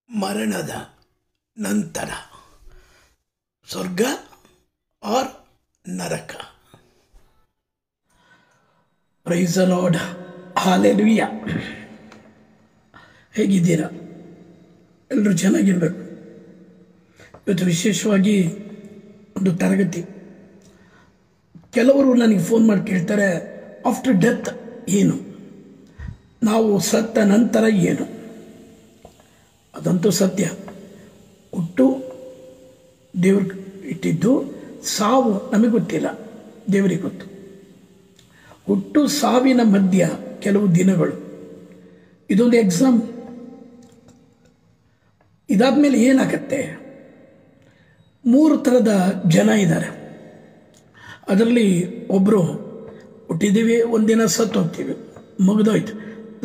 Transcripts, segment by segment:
ಮರಣದ ನಂತರ ಸ್ವರ್ಗ ಆರ್ ನರಕ. Praise the lord, hallelujah. ಹೇಗಿದ್ದೀರಾ? ಎಲ್ಲರೂ ಚೆನ್ನಾಗಿರಬೇಕು. ಇವತ್ತು ವಿಶೇಷವಾಗಿ ಒಂದು ತರಗತಿ. ಕೆಲವರು ನನಗೆ ಫೋನ್ ಮಾಡಿ ಕೇಳ್ತಾರೆ, ಆಫ್ಟರ್ ಡೆತ್ ಏನು, ನಾವು ಸತ್ತ ನಂತರ ಏನು? ಅದಂತೂ ಸತ್ಯ. ಹುಟ್ಟು ದೇವ್ರು ಇಟ್ಟಿದ್ದು, ಸಾವು ನಮಗೆ ಗೊತ್ತಿಲ್ಲ, ದೇವರಿಗೆ ಗೊತ್ತು. ಹುಟ್ಟು ಸಾವಿನ ಮಧ್ಯ ಕೆಲವು ದಿನಗಳು, ಇದೊಂದು ಎಕ್ಸಾಮ್. ಇದಾದ್ಮೇಲೆ ಏನಾಗತ್ತೆ? 3 ಥರದ ಜನ ಇದ್ದಾರೆ. ಅದರಲ್ಲಿ ಒಬ್ಬರು ಹುಟ್ಟಿದ್ದೀವಿ, ಒಂದಿನ ಸತ್ತು ಹೋಗ್ತೀವಿ, ಮುಗಿದೋಯ್ತು,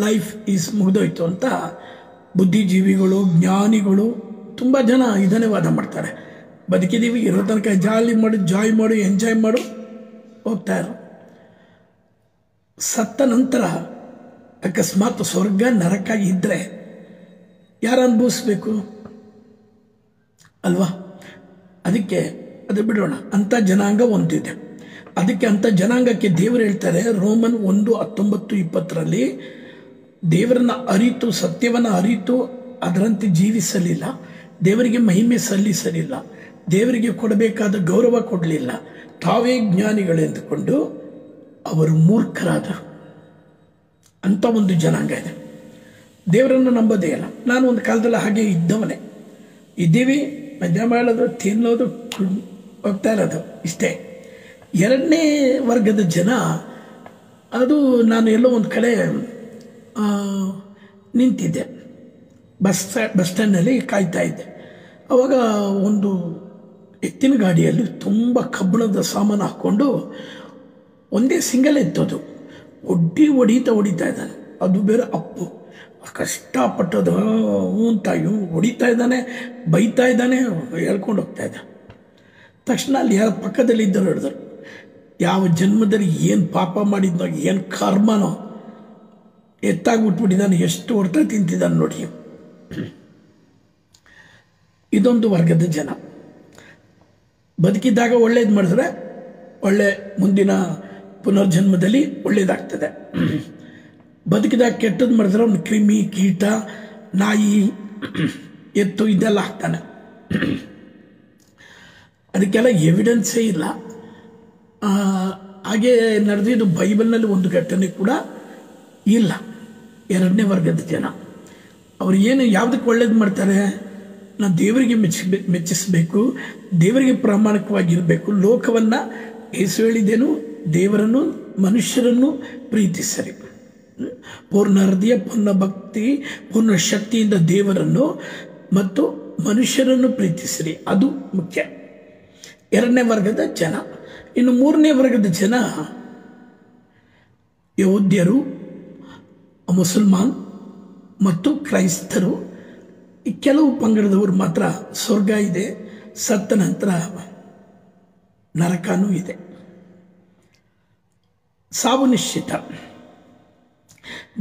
ಲೈಫ್ ಈಸ್ ಮುಗಿದೋಯ್ತು ಅಂತ ಬುದ್ಧಿಜೀವಿಗಳು, ಜ್ಞಾನಿಗಳು ತುಂಬ ಜನ ಇದನ್ನೇ ವಾದ ಮಾಡ್ತಾರೆ. ಬದುಕಿದ್ದೀವಿ, ಇರೋ ತನಕ ಜಾಯ್ ಮಾಡು, ಎಂಜಾಯ್ ಮಾಡು, ಹೋಗ್ತಾ ಇರೋ. ಸತ್ತ ನಂತರ ಅಕಸ್ಮಾತ್ ಸ್ವರ್ಗ ನರಕ ಇದ್ದರೆ ಯಾರು ಅನುಭವಿಸ್ಬೇಕು ಅಲ್ವಾ? ಅದಕ್ಕೆ ಅದು ಬಿಡೋಣ. ಅಂಥ ಜನಾಂಗ ಒಂದಿದೆ. ಅದಕ್ಕೆ ಅಂಥ ಜನಾಂಗಕ್ಕೆ ದೇವರು ಹೇಳ್ತಾರೆ, ರೋಮನ್ 1:19-20 ದೇವರನ್ನ ಅರಿತು, ಸತ್ಯವನ್ನು ಅರಿತು ಅದರಂತೆ ಜೀವಿಸಲಿಲ್ಲ, ದೇವರಿಗೆ ಮಹಿಮೆ ಸಲ್ಲಿಸಲಿಲ್ಲ, ದೇವರಿಗೆ ಕೊಡಬೇಕಾದ ಗೌರವ ಕೊಡಲಿಲ್ಲ, ತಾವೇ ಜ್ಞಾನಿಗಳೆಂದುಕೊಂಡು ಅವರು ಮೂರ್ಖರಾದರು. ಅಂಥ ಒಂದು ಜನಾಂಗ ಇದೆ. ದೇವರನ್ನು ನಂಬೋದೇ ಇಲ್ಲ. ನಾನು ಒಂದು ಕಾಲದಲ್ಲಿ ಹಾಗೆ ಇದ್ದವನೇ. ಇದ್ದೀವಿ, ಮಜಾ ಮಾಡೋದು, ತಿನ್ನೋದು, ಹೋಗ್ತಾ ಇರೋದು, ಇಷ್ಟೇ. 2ನೇ ವರ್ಗದ ಜನ, ಅದು ನಾನು ಎಲ್ಲೋ ಒಂದು ಕಡೆ ನಿಂತಿದ್ದೆ, ಬಸ್ ಸ್ಟ್ಯಾಂಡ್ನಲ್ಲಿ ಕಾಯ್ತಾ ಇದ್ದೆ. ಆವಾಗ ಒಂದು ಎತ್ತಿನ ಗಾಡಿಯಲ್ಲಿ ತುಂಬ ಕಬ್ಬಿಣದ ಸಾಮಾನು ಹಾಕ್ಕೊಂಡು ಒಂದೇ ಸಿಂಗಲ್ ಎತ್ತೋದು, ಹೊಡಿತಾ ಇದ್ದಾನೆ. ಅದು ಬೇರೆ ಅಪ್ಪು, ಕಷ್ಟಪಟ್ಟದು ಅಂತ ಹೊಡಿತಾ ಇದ್ದಾನೆ, ಬೈತಾ ಇದ್ದಾನೆ, ಹೇಳ್ಕೊಂಡು ಹೋಗ್ತಾ ಇದ್ದ. ತಕ್ಷಣ ಅಲ್ಲಿ ಯಾರು ಪಕ್ಕದಲ್ಲಿ ಇದ್ದರು ಹಿಡಿದ್ರು, ಯಾವ ಜನ್ಮದಲ್ಲಿ ಏನು ಪಾಪ ಮಾಡಿದ್ನೋ, ಏನು ಕರ್ಮನೋ, ಎತ್ತಾಗ್ಬಿಟ್ಬಿಟ್ಟಿದ್ದಾನೆ, ಎಷ್ಟು ಹೊಡ್ತಾ ತಿಂತಿದ್ದಾನೆ ನೋಡಿ. ಇದೊಂದು ವರ್ಗದ ಜನ. ಬದುಕಿದ್ದಾಗ ಒಳ್ಳೇದು ಮಾಡಿದ್ರೆ ಒಳ್ಳೆ ಮುಂದಿನ ಪುನರ್ಜನ್ಮದಲ್ಲಿ ಒಳ್ಳೇದಾಗ್ತದೆ. ಬದುಕಿದಾಗ ಕೆಟ್ಟದ್ದು ಮಾಡಿದ್ರೆ ಅವನು ಕ್ರಿಮಿ, ಕೀಟ, ನಾಯಿ, ಎತ್ತು ಇದೆಲ್ಲ ಹಾಕ್ತಾನೆ. ಅದಕ್ಕೆಲ್ಲ ಎವಿಡೆನ್ಸೇ ಇಲ್ಲ. ಹಾಗೆ ನಡೆದಿದ್ದು ಬೈಬಲ್ನಲ್ಲಿ ಒಂದು ಘಟನೆ ಕೂಡ ಇಲ್ಲ. 2ನೇ ವರ್ಗದ ಜನ ಅವರು ಏನು, ಯಾವುದಕ್ಕೆ ಒಳ್ಳೇದು ಮಾಡ್ತಾರೆ? ನಾವು ದೇವರಿಗೆ ಮೆಚ್ಚಿಸಬೇಕು, ದೇವರಿಗೆ ಪ್ರಾಮಾಣಿಕವಾಗಿರಬೇಕು, ಲೋಕವನ್ನು ಯೇಸು ಹೇಳಿದೇನು, ದೇವರನ್ನು ಮನುಷ್ಯರನ್ನು ಪ್ರೀತಿಸರಿ, ಪೂರ್ಣ ಹೃದಯ, ಪೂರ್ಣ ಭಕ್ತಿ, ಪೂರ್ಣ ಶಕ್ತಿಯಿಂದ ದೇವರನ್ನು ಮತ್ತು ಮನುಷ್ಯರನ್ನು ಪ್ರೀತಿಸಿರಿ, ಅದು ಮುಖ್ಯ. 2ನೇ ವರ್ಗದ ಜನ. ಇನ್ನು 3ನೇ ವರ್ಗದ ಜನ ಯಹೂದ್ಯರು, ಮುಸಲ್ಮಾನ್ ಮತ್ತು ಕ್ರೈಸ್ತರು. ಈ ಕೆಲವು ಪಂಗಡದವರು ಮಾತ್ರ ಸ್ವರ್ಗ ಇದೆ, ಸತ್ತ ನಂತರ ನರಕನೂ ಇದೆ, ಸಾವು ನಿಶ್ಚಿತ.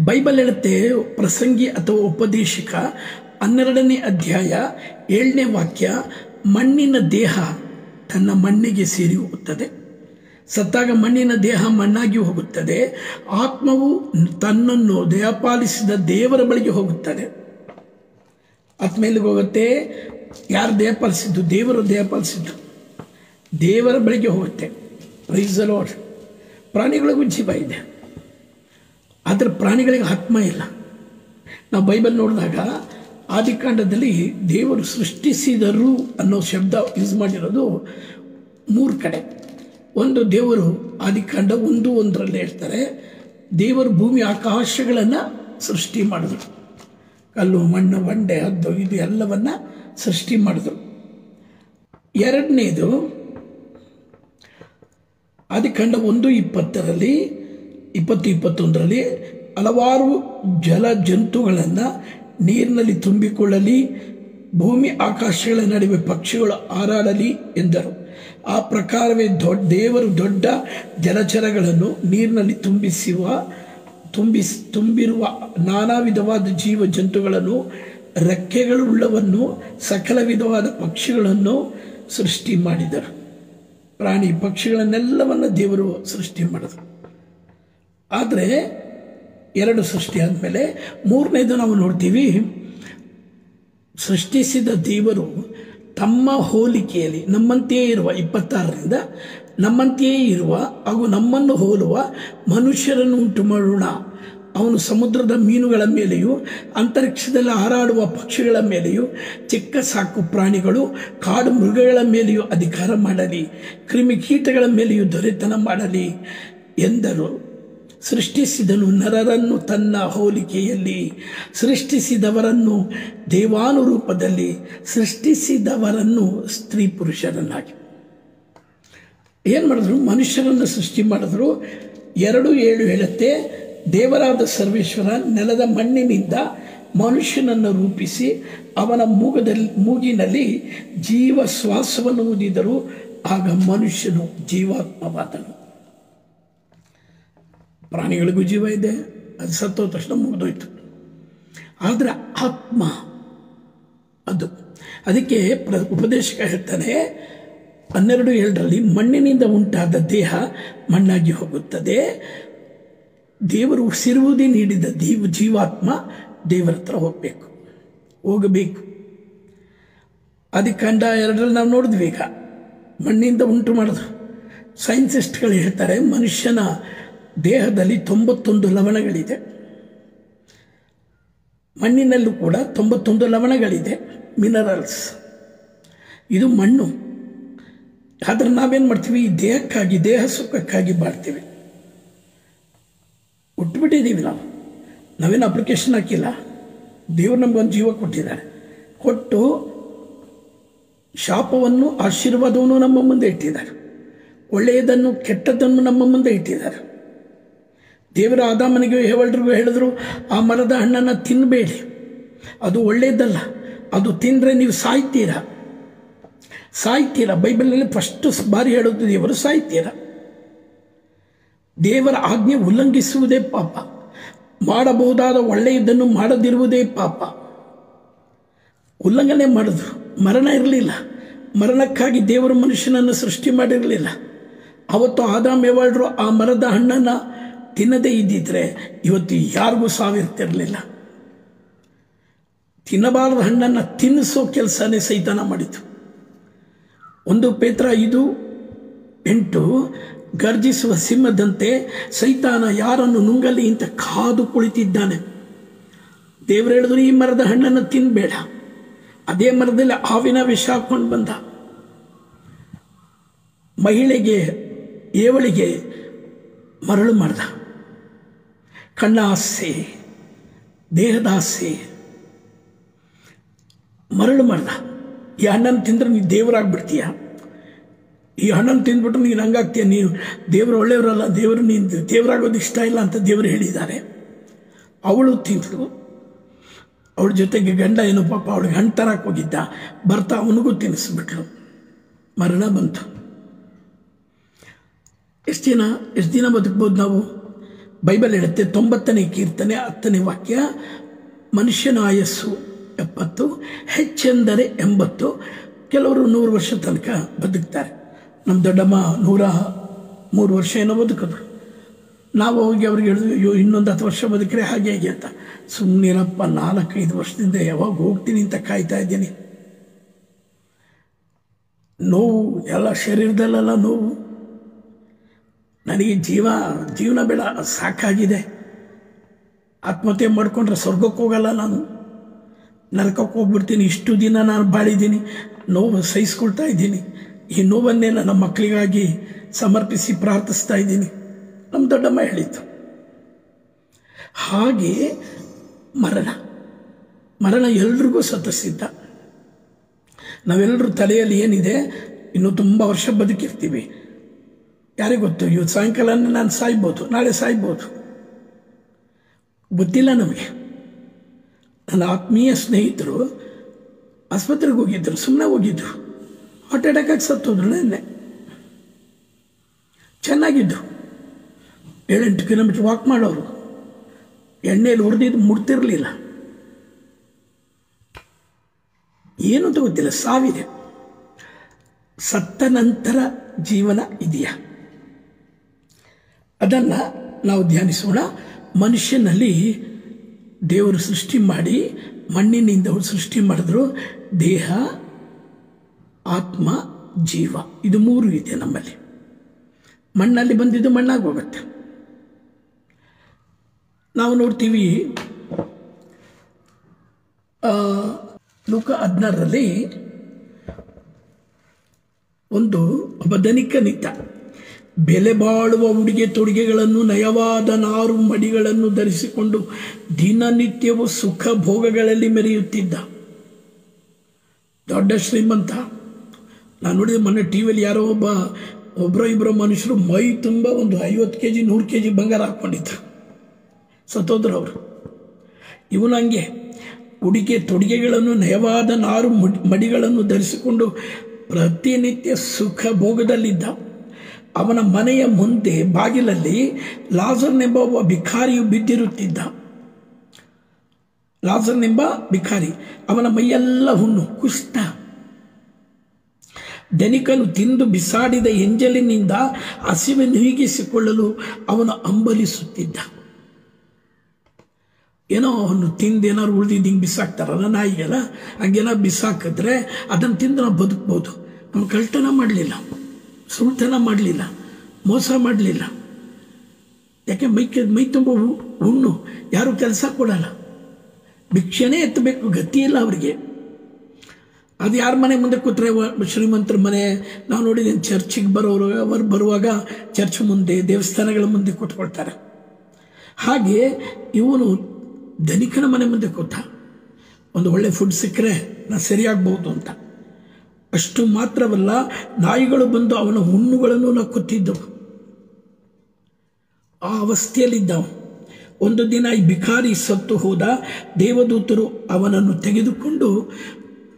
ಬೈಬಲ್ ಹೇಳುತ್ತೆ, ಪ್ರಸಂಗಿ ಅಥವಾ ಉಪದೇಶಕ 12ನೇ ಅಧ್ಯಾಯ 7ನೇ ವಾಕ್ಯ, ಮಣ್ಣಿನ ದೇಹ ತನ್ನ ಮಣ್ಣಿಗೆ ಸೇರಿ ಹೋಗುತ್ತದೆ, ಸತ್ತಾಗ ಮಣ್ಣಿನ ದೇಹ ಮಣ್ಣಾಗಿ ಹೋಗುತ್ತದೆ, ಆತ್ಮವು ತನ್ನನ್ನು ದಯಪಾಲಿಸಿದ ದೇವರ ಬಳಿಗೆ ಹೋಗುತ್ತದೆ. ಆತ್ಮ ಎಲ್ಲಿಗೆ ಹೋಗುತ್ತೆ? ಯಾರು ದಯಪಾಲಿಸಿದ್ದು? ದೇವರು ದಯಪಾಲಿಸಿದ್ದು, ದೇವರ ಬಳಿಗೆ ಹೋಗುತ್ತೆ. Price the lord. ಪ್ರಾಣಿಗಳಿಗೂ ಜೀವ ಇದೆ, ಆದರೆ ಪ್ರಾಣಿಗಳಿಗೆ ಆತ್ಮ ಇಲ್ಲ. ನಾವು ಬೈಬಲ್ ನೋಡಿದಾಗ ಆದಿಕಾಂಡದಲ್ಲಿ ದೇವರು ಸೃಷ್ಟಿಸಿದರು ಅನ್ನೋ ಶಬ್ದ ಯೂಸ್ ಮಾಡಿರೋದು 3 ಕಡೆ. ಒಂದು, ದೇವರು ಆದಿಕಾಂಡ 1:1 ಹೇಳ್ತಾರೆ, ದೇವರು ಭೂಮಿ ಆಕಾಶಗಳನ್ನು ಸೃಷ್ಟಿ ಮಾಡಿದ್ರು, ಕಲ್ಲು, ಮಣ್ಣು, ಬಂಡೆ, ಹದ್ದು, ಇದು ಎಲ್ಲವನ್ನ ಸೃಷ್ಟಿ ಮಾಡಿದ್ರು. 2ನೇದು ಆದಿಕಾಂಡ 1:20-21 ಹಲವಾರು ಜಲ ಜಂತುಗಳನ್ನು ನೀರಿನಲ್ಲಿ ತುಂಬಿಕೊಳ್ಳಲಿ, ಭೂಮಿ ಆಕಾಶಗಳ ನಡುವೆ ಪಕ್ಷಿಗಳು ಹಾರಾಡಲಿ ಎಂದರು. ಆ ಪ್ರಕಾರವೇ ದೇವರು ದೊಡ್ಡ ಜಲಚರಗಳನ್ನು, ನೀರಿನಲ್ಲಿ ತುಂಬಿರುವ ನಾನಾ ವಿಧವಾದ ಜೀವ ಜಂತುಗಳನ್ನು, ರೆಕ್ಕೆಗಳುಳ್ಳವನ್ನು ಸಕಲ ವಿಧವಾದ ಪಕ್ಷಿಗಳನ್ನು ಸೃಷ್ಟಿ ಮಾಡಿದರು. ಪ್ರಾಣಿ ಪಕ್ಷಿಗಳನ್ನೆಲ್ಲವನ್ನು ದೇವರು ಸೃಷ್ಟಿ ಮಾಡಿದರು. ಆದರೆ 2 ಸೃಷ್ಟಿ ಆದಮೇಲೆ 3ನೇದು ನಾವು ನೋಡ್ತೀವಿ, ಸೃಷ್ಟಿಸಿದ ದೇವರು ತಮ್ಮ ಹೋಲಿಕೆಯಲ್ಲಿ ನಮ್ಮಂತೆಯೇ ಇರುವ 26ರಿಂದ ನಮ್ಮಂತೆಯೇ ಇರುವ ಹಾಗೂ ನಮ್ಮನ್ನು ಹೋಲುವ ಮನುಷ್ಯರನ್ನು ಉಂಟು ಮಾಡೋಣ. ಅವನು ಸಮುದ್ರದ ಮೀನುಗಳ ಮೇಲೆಯೂ ಅಂತರಿಕ್ಷದಲ್ಲಿ ಹಾರಾಡುವ ಪಕ್ಷಿಗಳ ಮೇಲೆಯೂ ಚಿಕ್ಕ ಸಾಕು ಪ್ರಾಣಿಗಳು ಕಾಡು ಮೃಗಗಳ ಮೇಲೆಯೂ ಅಧಿಕಾರ ಮಾಡಲಿ, ಕ್ರಿಮಿಕೀಟಗಳ ಮೇಲೆಯೂ ದೊರೆತನ ಮಾಡಲಿ ಎಂದರು. ಸೃಷ್ಟಿಸಿದನು ನರರನ್ನು ತನ್ನ ಹೋಲಿಕೆಯಲ್ಲಿ, ಸೃಷ್ಟಿಸಿದವರನ್ನು ದೇವಾನುರೂಪದಲ್ಲಿ, ಸೃಷ್ಟಿಸಿದವರನ್ನು ಸ್ತ್ರೀ ಪುರುಷರನ್ನಾಗಿ. ಏನು ಮಾಡಿದ್ರು? ಮನುಷ್ಯರನ್ನು ಸೃಷ್ಟಿ ಮಾಡಿದ್ರು. 2:7 ಹೇಳುತ್ತೆ, ದೇವರಾದ ಸರ್ವೇಶ್ವರ ನೆಲದ ಮಣ್ಣಿನಿಂದ ಮನುಷ್ಯನನ್ನು ರೂಪಿಸಿ ಅವನ ಮೂಗಿನಲ್ಲಿ ಜೀವ ಶ್ವಾಸವನ್ನು ಊದಿದರು. ಆಗ ಮನುಷ್ಯನು ಜೀವಾತ್ಮವಾದನು. ಪ್ರಾಣಿಗಳಿಗೂ ಜೀವ ಇದೆ, ಅದು ಸತ್ತೋದ ತಕ್ಷಣ ಮುಗಿದೋಯ್ತು. ಆದರೆ ಆತ್ಮ ಅದು. ಅದಕ್ಕೆ ಉಪದೇಶಕ ಹೇಳ್ತಾನೆ 12:7 ಮಣ್ಣಿನಿಂದ ಉಂಟಾದ ದೇಹ ಮಣ್ಣಾಗಿ ಹೋಗುತ್ತದೆ, ದೇವರು ಉಸಿರುವುದೇ ನೀಡಿದ ಜೀವಾತ್ಮ ದೇವರ ಹತ್ರ ಹೋಗಬೇಕು. ಆದಿಕಾಂಡ 2 ನಾವು ನೋಡಿದ್ವಿ. ಈಗ ಮಣ್ಣಿಂದ ಉಂಟು ಮಾಡಿದ್ರು. ಸೈನ್ಸಿಸ್ಟ್ಗಳು ಹೇಳ್ತಾರೆ ಮನುಷ್ಯನ ದೇಹದಲ್ಲಿ 91 ಲವಣಗಳಿದೆ. ಮಣ್ಣಿನಲ್ಲೂ ಕೂಡ 91 ಲವಣಗಳಿದೆ, ಮಿನರಲ್ಸ್. ಇದು ಮಣ್ಣು. ಆದರೆ ನಾವೇನು ಮಾಡ್ತೀವಿ? ಈ ದೇಹಕ್ಕಾಗಿ, ದೇಹ ಸುಖಕ್ಕಾಗಿ ಬಾಳ್ತೀವಿ. ಹುಟ್ಟುಬಿಟ್ಟಿದ್ದೀವಿ ನಾವೇನು ಅಪ್ಲಿಕೇಶನ್ ಹಾಕಿಲ್ಲ. ದೇವರು ನಮಗೊಂದು ಜೀವ ಕೊಟ್ಟಿದ್ದಾರೆ. ಕೊಟ್ಟು ಶಾಪವನ್ನು ಆಶೀರ್ವಾದವನ್ನು ನಮ್ಮ ಮುಂದೆ ಇಟ್ಟಿದ್ದಾರೆ, ಒಳ್ಳೆಯದನ್ನು ಕೆಟ್ಟದ್ದನ್ನು ನಮ್ಮ ಮುಂದೆ ಇಟ್ಟಿದ್ದಾರೆ. ದೇವರ ಆದಾಮನಿಗೆ ಹೇವಳರಿಗೂ ಹೇಳಿದ್ರು, ಆ ಮರದ ಹಣ್ಣನ್ನು ತಿನ್ನಬೇಡಿ, ಅದು ಒಳ್ಳೆಯದಲ್ಲ, ಅದು ತಿಂದರೆ ನೀವು ಸಾಯ್ತೀರಾ. ಬೈಬಲ್ನಲ್ಲಿ ಫಸ್ಟ್ ಬಾರಿ ಹೇಳೋದು ದೇವರು ಸಾಯ್ತೀರಾ. ದೇವರ ಆಜ್ಞೆ ಉಲ್ಲಂಘಿಸುವುದೇ ಪಾಪ, ಮಾಡಬಹುದಾದ ಒಳ್ಳೆಯದನ್ನು ಮಾಡದಿರುವುದೇ ಪಾಪ. ಉಲ್ಲಂಘನೆ ಮಾಡಿದ್ರು, ಮರಣ ಇರಲಿಲ್ಲ. ಮರಣಕ್ಕಾಗಿ ದೇವರು ಮನುಷ್ಯನನ್ನು ಸೃಷ್ಟಿ ಮಾಡಿರಲಿಲ್ಲ. ಅವತ್ತು ಆದಾಮ ಹೇವಳರು ಆ ಮರದ ಹಣ್ಣನ್ನು ತಿನ್ನದೇ ಇದ್ದಿದ್ರೆ ಇವತ್ತು ಯಾರಿಗೂ ಸಾವಿರ್ತಿರಲಿಲ್ಲ. ತಿನ್ನಬಾರದ ಹಣ್ಣನ್ನು ತಿನ್ನಿಸೋ ಕೆಲಸನೇ ಸೈತಾನ ಮಾಡಿತು. 1 ಪೇತ್ರ 5:8 ಗರ್ಜಿಸುವ ಸಿಂಹದಂತೆ ಸೈತಾನ ಯಾರನ್ನು ನುಂಗಲಿ ಅಂತ ಕಾದು ಕುಳಿತಿದ್ದಾನೆ. ದೇವರು ಹೇಳಿದ್ರು ಈ ಮರದ ಹಣ್ಣನ್ನು ತಿನ್ನಬೇಡ. ಅದೇ ಮರದಲ್ಲಿ ಹಾವಿನ ವಿಷ ಹಾಕೊಂಡು ಬಂದ. ಏವಳಿಗೆ ಮರಳು ಮಾಡ್ದ. ಕಣ್ಣ ಆಸೆ, ದೇಹದ ಆಸೆ, ಮರಳು ಮಾಡ್ದ. ಈ ಹಣ್ಣನ್ನು ತಿಂದ್ರೆ ನೀನು ದೇವರಾಗ್ಬಿಡ್ತೀಯ, ಈ ಹಣ್ಣನ್ನು ತಿಂದ್ಬಿಟ್ರೆ ನೀನು ಹಂಗಾಗ್ತೀಯ, ನೀವು ದೇವರು ಒಳ್ಳೆಯವರಲ್ಲ, ನೀನು ದೇವರಾಗೋದು ಇಷ್ಟ ಇಲ್ಲ ಅಂತ ದೇವರು ಹೇಳಿದ್ದಾರೆ. ಅವಳು ತಿಂದಳು. ಅವಳ ಜೊತೆಗೆ ಗಂಡ ಏನು ಪಾಪ ಅವಳಿಗೆ ಹಣ್ಣು ತರಕ್ಕೆ ಹೋಗಿದ್ದ, ಬರ್ತಾ ಅವನಿಗೂ ತಿನ್ನಿಸ್ಬಿಟ್ಲು. ಮರಣ ಬಂತು. ಎಷ್ಟು ದಿನ ಬದುಕ್ಬೋದು ನಾವು? ಬೈಬಲ್ ಹೇಳುತ್ತೆ 90ನೇ ಕೀರ್ತನೆ 10ನೇ ವಾಕ್ಯ, ಮನುಷ್ಯನ ಆಯಸ್ಸು 70, ಹೆಚ್ಚೆಂದರೆ 80. ಕೆಲವರು 100 ವರ್ಷ ತನಕ ಬದುಕ್ತಾರೆ. ನಮ್ಮ ದೊಡ್ಡಮ್ಮ 103 ವರ್ಷ ಏನೋ ಬದುಕಿದ್ರು. ನಾವು ಹೋಗಿ ಅವ್ರಿಗೆ ಹೇಳಿದ್ವಿ, ಅಯ್ಯೋ ಇನ್ನೊಂದು 10 ವರ್ಷ ಬದುಕ್ರೆ ಹಾಗೆ ಅಂತ. ಸುಮ್ಮನಿರಪ್ಪ, 4-5 ವರ್ಷದಿಂದ ಯಾವಾಗ ಹೋಗ್ತೀನಿ ಅಂತ ಕಾಯ್ತಾ ಇದ್ದೀನಿ. ನೋವು ಎಲ್ಲ ಶರೀರದಲ್ಲೆಲ್ಲ ನೋವು. ನನಗೆ ಜೀವನ ಬೇಡ, ಸಾಕಾಗಿದೆ. ಆತ್ಮಹತ್ಯೆ ಮಾಡಿಕೊಂಡ್ರೆ ಸ್ವರ್ಗಕ್ಕೆ ಹೋಗಲ್ಲ, ನಾನು ನರಕಕ್ಕೆ ಹೋಗ್ಬಿಡ್ತೀನಿ. ಇಷ್ಟು ದಿನ ನಾನು ಬಾಳಿದ್ದೀನಿ, ನೋವು ಸಹಿಸ್ಕೊಳ್ತಾ ಇದ್ದೀನಿ. ಈ ನೋವನ್ನೇ ನನ್ನ ಮಕ್ಕಳಿಗಾಗಿ ಸಮರ್ಪಿಸಿ ಪ್ರಾರ್ಥಿಸ್ತಾ ಇದ್ದೀನಿ. ನಮ್ಮ ದೊಡ್ಡಮ್ಮ ಹೇಳಿತ್ತು. ಹಾಗೆ ಮರಣ ಎಲ್ರಿಗೂ ಸತಸಿದ್ಧ. ನಾವೆಲ್ಲರೂ ತಲೆಯಲ್ಲಿ ಏನಿದೆ, ಇನ್ನೂ ತುಂಬ ವರ್ಷ ಬದುಕಿರ್ತೀವಿ. ಯಾರಿಗೆ ಗೊತ್ತು, ಇವತ್ತು ಸಾಯಂಕಾಲ ನಾನು ಸಾಯ್ಬೋದು, ನಾಳೆ ಸಾಯ್ಬೋದು, ಗೊತ್ತಿಲ್ಲ ನಮಗೆ. ನನ್ನ ಆತ್ಮೀಯ ಸ್ನೇಹಿತರು ಆಸ್ಪತ್ರೆಗೆ ಹೋಗಿದ್ದರು, ಸುಮ್ಮನೆ ಹೋಗಿದ್ರು, ಹಾರ್ಟ್ ಅಟ್ಯಾಕ್ ಆಗಿ ಸತ್ತೋದ್ರು. ನೆನ್ನೆ ಚೆನ್ನಾಗಿದ್ರು, 7-8 ಕಿಲೋಮೀಟರ್ ವಾಕ್ ಮಾಡೋರು, ಎಣ್ಣೆಯಲ್ಲಿ ಹುರಿದಿದ್ದು ಮುಡ್ತಿರ್ಲಿಲ್ಲ. ಏನು ಅಂತ ಗೊತ್ತಿಲ್ಲ. ಸಾವಿದೆ. ಸತ್ತ ನಂತರ ಜೀವನ ಇದೆಯಾ, ಅದನ್ನು ನಾವು ಧ್ಯಾನಿಸೋಣ. ಮನುಷ್ಯನಲ್ಲಿ ದೇವರು ಸೃಷ್ಟಿ ಮಾಡಿ ಮಣ್ಣಿನಿಂದ ಸೃಷ್ಟಿ ಮಾಡಿದ್ರು. ದೇಹ, ಆತ್ಮ, ಜೀವ, ಇದು ಮೂರು ಇದೆ ನಮ್ಮಲ್ಲಿ. ಮಣ್ಣಲ್ಲಿ ಬಂದಿದ್ದು ಮಣ್ಣಾಗಿ ಹೋಗುತ್ತೆ. ನಾವು ನೋಡ್ತೀವಿ ಲೂಕ 16ರಲ್ಲಿ ಒಬ್ಬ ಧನಿಕನಿದ್ದ. ಬೆಲೆ ಬಾಳುವ ಉಡುಗೆ ತೊಡುಗೆಗಳನ್ನು, ನಯವಾದ ನಾರು ಮಡಿಗಳನ್ನು ಧರಿಸಿಕೊಂಡು ದಿನನಿತ್ಯವೂ ಸುಖ ಭೋಗಗಳಲ್ಲಿ ಮೆರೆಯುತ್ತಿದ್ದ. ದೊಡ್ಡ ಶ್ರೀಮಂತ. ನಾನು ನೋಡಿದ ಮೊನ್ನೆ ಟಿವಿಯಲ್ಲಿ ಯಾರೋ ಒಬ್ಬರೋ ಮನುಷ್ಯರು ಮೈ ತುಂಬ ಒಂದು 50 kg 100 kg ಬಂಗಾರ ಹಾಕ್ಕೊಂಡಿದ್ರು, ಸತ್ತೋದ್ರು ಅವರು. ಇವನು ಹಂಗೆ ಉಡುಗೆ ತೊಡುಗೆಗಳನ್ನು, ನಯವಾದ ನಾರು ಮಡಿಗಳನ್ನು ಧರಿಸಿಕೊಂಡು ಪ್ರತಿನಿತ್ಯ ಸುಖ ಭೋಗದಲ್ಲಿದ್ದ. ಅವನ ಮನೆಯ ಮುಂದೆ ಬಾಗಿಲಲ್ಲಿ ಲಾಜರ್ನೆಂಬ ಒಬ್ಬ ಭಿಕಾರಿಯು ಬಿದ್ದಿರುತ್ತಿದ್ದ. ಲಾಜರ್ನೆಂಬ ಭಿಕಾರಿ, ಅವನ ಮೈಯೆಲ್ಲ ಹುಣ್ಣು, ಕುಷ್ಠ. ಧನಿಕನು ತಿಂದು ಬಿಸಾಡಿದ ಎಂಜಲಿನಿಂದ ಹಸಿವೆ ನೀಗಿಸಿಕೊಳ್ಳಲು ಅವನು ಹಂಬಲಿಸುತ್ತಿದ್ದ. ಏನೋ ಅವನು ತಿಂದು ಏನಾದ್ರು ಉಳಿದಿದ್ದು ಹಿಂಗೆ ಬಿಸಾಕ್ತಾರಲ್ಲ ನಾಯಿಗೆಲ್ಲ, ಹಂಗೇನಾದ್ರು ಬಿಸಾಕಿದ್ರೆ ಅದನ್ನು ತಿಂದು ನಾವು ಬದುಕ್ಬೋದು. ಅವನು ಕಳ್ತನ ಮಾಡಲಿಲ್ಲ, ಸುಳ್ತನ ಮಾಡಲಿಲ್ಲ, ಮೋಸ ಮಾಡಲಿಲ್ಲ. ಯಾಕೆ ಮೈ ತುಂಬ ಹುಣ್ಣು, ಯಾರು ಕೆಲಸ ಕೊಡಲ್ಲ, ಭಿಕ್ಷೆನೇ ಎತ್ತಬೇಕು, ಗತಿ ಇಲ್ಲ ಅವರಿಗೆ. ಅದು ಯಾರ ಮನೆ ಮುಂದೆ ಕೂತ್ರೆ, ಶ್ರೀಮಂತರ ಮನೆ ನಾವು ನೋಡಿದ್ದೇನೆ. ಚರ್ಚಿಗೆ ಅವರು ಬರುವಾಗ ಚರ್ಚ್ ಮುಂದೆ, ದೇವಸ್ಥಾನಗಳ ಮುಂದೆ ಕೂತ್ಕೊಳ್ತಾರೆ. ಹಾಗೆ ಇವನು ಧನಿಕನ ಮನೆ ಮುಂದೆ ಕೂತ. ಒಂದು ಒಳ್ಳೆ ಫುಡ್ ಸಿಕ್ಕರೆ ನಾನು ಸರಿಯಾಗಬಹುದು ಅಂತ. ಅಷ್ಟು ಮಾತ್ರವಲ್ಲ, ನಾಯಿಗಳು ಬಂದು ಅವನ ಹುಣ್ಣುಗಳನ್ನು ನಕ್ಕುತ್ತಿದ್ದವು. ಆ ಅವಸ್ಥೆಯಲ್ಲಿದ್ದವ. ಒಂದು ದಿನ ಈ ಭಿಕಾರಿ ಸತ್ತು ಹೋದ. ದೇವದೂತರು ಅವನನ್ನು ತೆಗೆದುಕೊಂಡು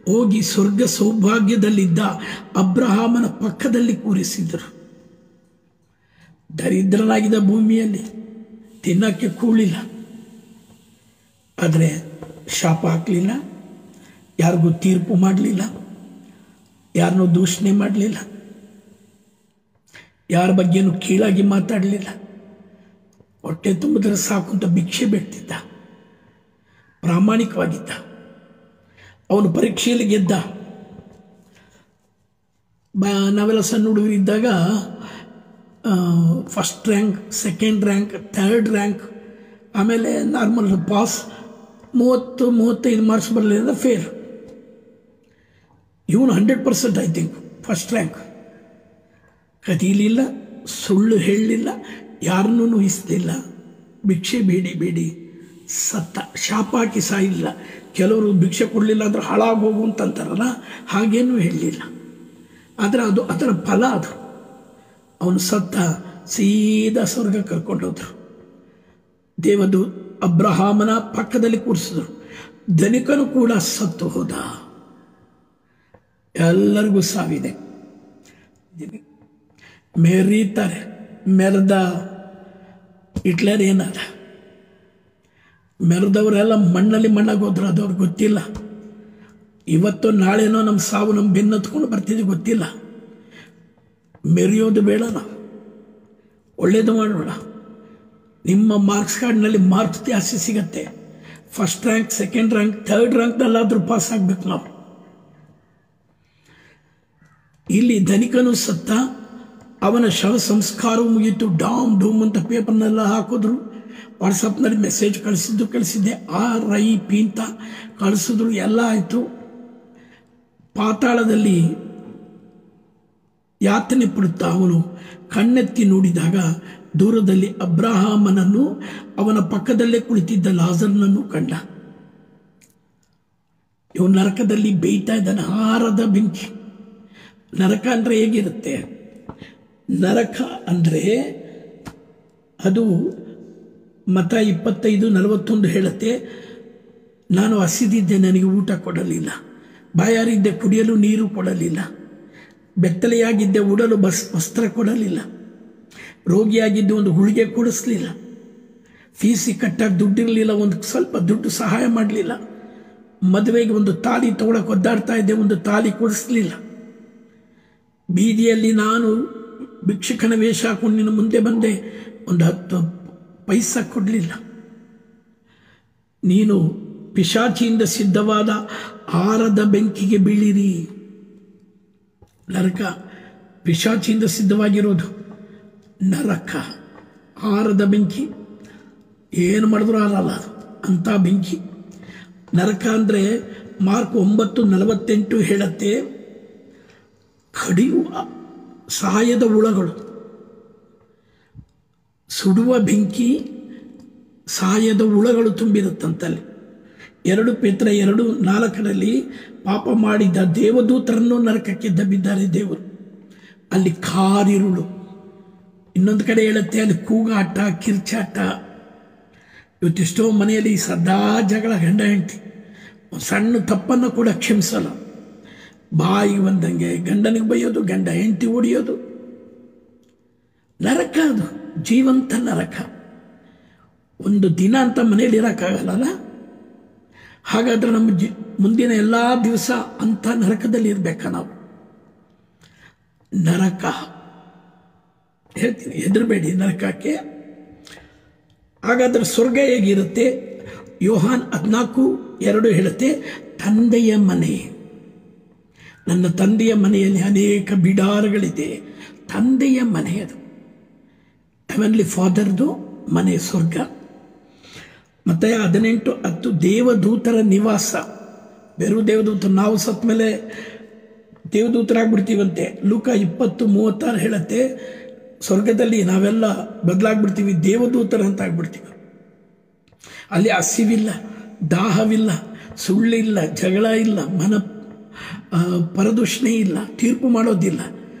ಹೋಗಿ ಸ್ವರ್ಗ ಸೌಭಾಗ್ಯದಲ್ಲಿದ್ದ ಅಬ್ರಹಾಮನ ಪಕ್ಕದಲ್ಲಿ ಕೂರಿಸಿದರು. ದರಿದ್ರನಾಗಿದ್ದ ಭೂಮಿಯಲ್ಲಿ ತಿನ್ನಕ್ಕೆ ಕೂಳಿಲ್ಲ, ಆದರೆ ಶಾಪ ಹಾಕಲಿಲ್ಲ, ಯಾರಿಗೂ ತೀರ್ಪು ಮಾಡಲಿಲ್ಲ, ಯಾರನ್ನೂ ದೂಷಣೆ ಮಾಡಲಿಲ್ಲ, ಯಾರ ಬಗ್ಗೆನೂ ಕೀಳಾಗಿ ಮಾತಾಡಲಿಲ್ಲ. ಹೊಟ್ಟೆ ತುಂಬಿದ್ರೆ ಸಾಕು ಅಂತ ಭಿಕ್ಷೆ ಬೇಡ್ತಿದ್ದ, ಪ್ರಾಮಾಣಿಕವಾಗಿದ್ದ. ಅವನು ಪರೀಕ್ಷೆಯಲ್ಲಿ ಗೆದ್ದ. ನಾವೆಲ್ಲ ಸಣ್ಣ ಹುಡುಗರಿದ್ದಾಗ first rank, second rank, third rank, ಆಮೇಲೆ ನಾರ್ಮಲ್ ಪಾಸ್. 30-35 ಮಾರ್ಕ್ಸ್ ಬರಲಿಲ್ಲ ಅಂದರೆ ಫೇಲ್. ಇವನು 100% ಐ ಥಿಂಕ್ ಫಸ್ಟ್ ರ್ಯಾಂಕ್. ಕದೀಲಿಲ್ಲ, ಸುಳ್ಳು ಹೇಳಲಿಲ್ಲ, ಯಾರನ್ನೂ ನೋಯಿಸಲಿಲ್ಲ, ಭಿಕ್ಷೆ ಬೇಡಿ ಸತ್ತ. ಶಾಪ ಹಾಕಿ ಸಾಯಿಲ್ಲ. ಕೆಲವರು ಭಿಕ್ಷೆ ಕೊಡಲಿಲ್ಲ ಅಂದ್ರೆ ಹಾಳಾಗೋಗು ಅಂತಂತಾರಲ್ಲ, ಹಾಗೇನೂ ಹೇಳಲಿಲ್ಲ. ಆದರೆ ಅದು ಅದರ ಫಲ. ಅದು ಅವನು ಸತ್ತ, ಸೀದಾ ಸ್ವರ್ಗ ಕರ್ಕೊಂಡೋದ್ರು. ದೇವದು ಅಬ್ರಹಾಮನ ಪಕ್ಕದಲ್ಲಿ ಕೂರಿಸಿದ್ರು. ಧನಿಕನು ಕೂಡ ಸತ್ತು ಹೋದ. ಎಲ್ಲರಿಗೂ ಸಾವಿದೆ. ಮೆರೀತಾರೆ. ಮೆರೆದ ಹಿಟ್ಲರ್ ಏನಾದ? ಮೆರೆದವರೆಲ್ಲ ಮಣ್ಣಲ್ಲಿ ಮಣ್ಣಾಗಿ ಹೋದ್ರು. ಅದು ಅವ್ರಿಗೆ ಗೊತ್ತಿಲ್ಲ. ಇವತ್ತು ನಾಳೆನೋ ನಮ್ಮ ಸಾವು ನಮ್ಮ ಬೆನ್ನತ್ಕೊಂಡು ಬರ್ತಿದ್ವಿ, ಗೊತ್ತಿಲ್ಲ. ಮೆರೆಯೋದು ಬೇಡ, ನಾವು ಒಳ್ಳೇದು ಮಾಡೋಣ. ನಿಮ್ಮ ಮಾರ್ಕ್ಸ್ ಕಾರ್ಡ್ನಲ್ಲಿ ಮಾರ್ಕ್ಸ್ ಜಾಸ್ತಿ ಸಿಗತ್ತೆ. First rank, second rank, third ರ್ಯಾಂಕ್ನಲ್ಲಾದರೂ ಪಾಸ್ ಆಗಬೇಕು ನಾವು. ಇಲ್ಲಿ ಧನಿಕನು ಸತ್ತ. ಅವನ ಶವ ಸಂಸ್ಕಾರವು ಮುಗೀತು. ಡಾಮ್ ಡೂಮ್ ಅಂತ ಪೇಪರ್ನೆಲ್ಲ ಹಾಕಿದ್ರು. ವಾಟ್ಸಪ್ನಲ್ಲಿ ಮೆಸೇಜ್ ಕಳಿಸಿದ್ದೆ. RIP ಅಂತ ಕಳಿಸಿದ್ರು. ಎಲ್ಲ ಆಯಿತು. ಪಾತಾಳದಲ್ಲಿ ಯಾತನೆ ಪಡುತ್ತಾ ಅವನು ಕಣ್ಣೆತ್ತಿ ನೋಡಿದಾಗ ದೂರದಲ್ಲಿ ಅಬ್ರಹಾಮನನ್ನು, ಅವನ ಪಕ್ಕದಲ್ಲೇ ಕುಳಿತಿದ್ದ ಲಾಜರ್ನನ್ನು ಕಂಡ. ಇವನು ನರಕದಲ್ಲಿ ಬೇಯ್ತಾ ಇದ್ದಾನೆ. ಆರದ ಬೆಂಕಿ. ನರಕ ಅಂದರೆ ಹೇಗಿರುತ್ತೆ? ನರಕ ಅಂದರೆ ಅದು ಮತ 25:41 ಹೇಳುತ್ತೆ, ನಾನು ಹಸಿದಿದ್ದೆ, ನನಗೆ ಊಟ ಕೊಡಲಿಲ್ಲ, ಬಾಯಾರಿದ್ದೆ, ಕುಡಿಯಲು ನೀರು ಕೊಡಲಿಲ್ಲ, ಬೆತ್ತಲೆಯಾಗಿದ್ದೆ, ಉಡಲು ವಸ್ತ್ರ ಕೊಡಲಿಲ್ಲ, ರೋಗಿಯಾಗಿದ್ದೆ, ಒಂದು ಗುಳಿಗೆ ಕೊಡಿಸ್ಲಿಲ್ಲ, ಫೀಸಿ ಕಟ್ಟಾಗಿ ದುಡ್ಡಿರಲಿಲ್ಲ, ಒಂದು ಸ್ವಲ್ಪ ದುಡ್ಡು ಸಹಾಯ ಮಾಡಲಿಲ್ಲ, ಮದುವೆಗೆ ಒಂದು ತಾಲಿ ತಗೊಳಕ್ಕೆ ಒದ್ದಾಡ್ತಾ ಇದ್ದೆ, ಒಂದು ತಾಲಿ ಕೊಡಿಸ್ಲಿಲ್ಲ. ಬೀದಿಯಲ್ಲಿ ನಾನು ಭಿಕ್ಷುಕನ ವೇಷ ಹಾಕೊಂಡು ನಿನ್ನ ಮುಂದೆ ಬಂದೆ, ಒಂದು 10 ಪೈಸಾ ಕೊಡಲಿಲ್ಲ. ನೀನು ಪಿಶಾಚಿಯಿಂದ ಸಿದ್ಧವಾದ ಆರದ ಬೆಂಕಿಗೆ ಬೀಳಿರಿ. ನರಕ ಪಿಶಾಚಿಯಿಂದ ಸಿದ್ಧವಾಗಿರೋದು ನರಕ, ಆರದ ಬೆಂಕಿ. ಏನು ಮಾಡಿದ್ರೂ ಆರಲ್ಲ ಅದು, ಅಂಥ ಬೆಂಕಿ. ನರಕ ಅಂದರೆ ಮಾರ್ಕ್ 9:48 ಹೇಳುತ್ತೆ, ಕಡಿಯುವ ಸಾಯದ ಹುಳಗಳು, ಸುಡುವ ಬೆಂಕಿ, ಸಾಯದ ಹುಳಗಳು ತುಂಬಿರುತ್ತಂತಲ್ಲಿ. 2 ಪೇತ್ರ 2:4 ಪಾಪ ಮಾಡಿದ ದೇವದೂತರನ್ನು ನರಕಕ್ಕೆ ದಬ್ಬಿದ್ದಾರೆ ದೇವರು. ಅಲ್ಲಿ ಕಾರಿರುಳು. ಇನ್ನೊಂದು ಕಡೆ ಹೇಳುತ್ತೆ ಅಲ್ಲಿ ಕೂಗಾಟ, ಕಿರ್ಚಾಟ. ಇವತ್ತೆಷ್ಟೋ ಮನೆಯಲ್ಲಿ ಸದಾ ಜಗಳ, ಗಂಡ ಹೆಂಡತಿ. ಸಣ್ಣ ತಪ್ಪನ್ನು ಕೂಡ ಕ್ಷಮಿಸಲ್ಲ. ಬಾಯಿಗೆ ಬಂದಂಗೆ ಗಂಡನಿಗೆ ಬೈಯೋದು, ಗಂಡ ಹೆಂಡತಿ ಹೊಡೆಯೋದು. ನರಕ ಅದು, ಜೀವಂತ ನರಕ. ಒಂದು ದಿನ ಅಂತ ಮನೆಯಲ್ಲಿ ಇರೋಕ್ಕಾಗಲ್ಲ. ಹಾಗಾದ್ರೆ ನಮ್ಮ ಮುಂದಿನ ಎಲ್ಲ ದಿವಸ ಅಂಥ ನರಕದಲ್ಲಿ ಇರಬೇಕಾ ನಾವು? ನರಕ ಹೇಳ್ತೀನಿ, ಹೆದರಬೇಡಿ ನರಕಕ್ಕೆ. ಹಾಗಾದ್ರೆ ಸ್ವರ್ಗ ಹೇಗಿರುತ್ತೆ? ಯೋಹಾನ್ 14:2 ಹೇಳುತ್ತೆ, ತಂದೆಯ ಮನೆ. ನನ್ನ ತಂದೆಯ ಮನೆಯಲ್ಲಿ ಅನೇಕ ಬಿಡಾರಗಳಿದೆ. ತಂದೆಯ ಮನೆ ಅದು, ಹೆವನ್ಲಿ ಫಾದರ್ದು ಮನೆ ಸ್ವರ್ಗ. ಮತ್ತೆ 18:10 ದೇವದೂತರ ನಿವಾಸ. ಬೇರೆ ದೇವದೂತರು, ನಾವು ಸತ್ತ ಮೇಲೆ ದೇವದೂತರಾಗ್ಬಿಡ್ತೀವಂತೆ. ಲೂಕ 20:36 ಹೇಳುತ್ತೆ, ಸ್ವರ್ಗದಲ್ಲಿ ನಾವೆಲ್ಲ ಬದಲಾಗ್ಬಿಡ್ತೀವಿ, ದೇವದೂತರ ಅಂತ ಆಗ್ಬಿಡ್ತೀವಿ. ಅಲ್ಲಿ ಹಸಿವಿಲ್ಲ, ದಾಹವಿಲ್ಲ, ಸುಳ್ಳಿಲ್ಲ, ಜಗಳ ಇಲ್ಲ, ಮನ ಪರದೂಷಣೆ ಇಲ್ಲ, ತೀರ್ಪು ಮಾಡೋದಿಲ್ಲ.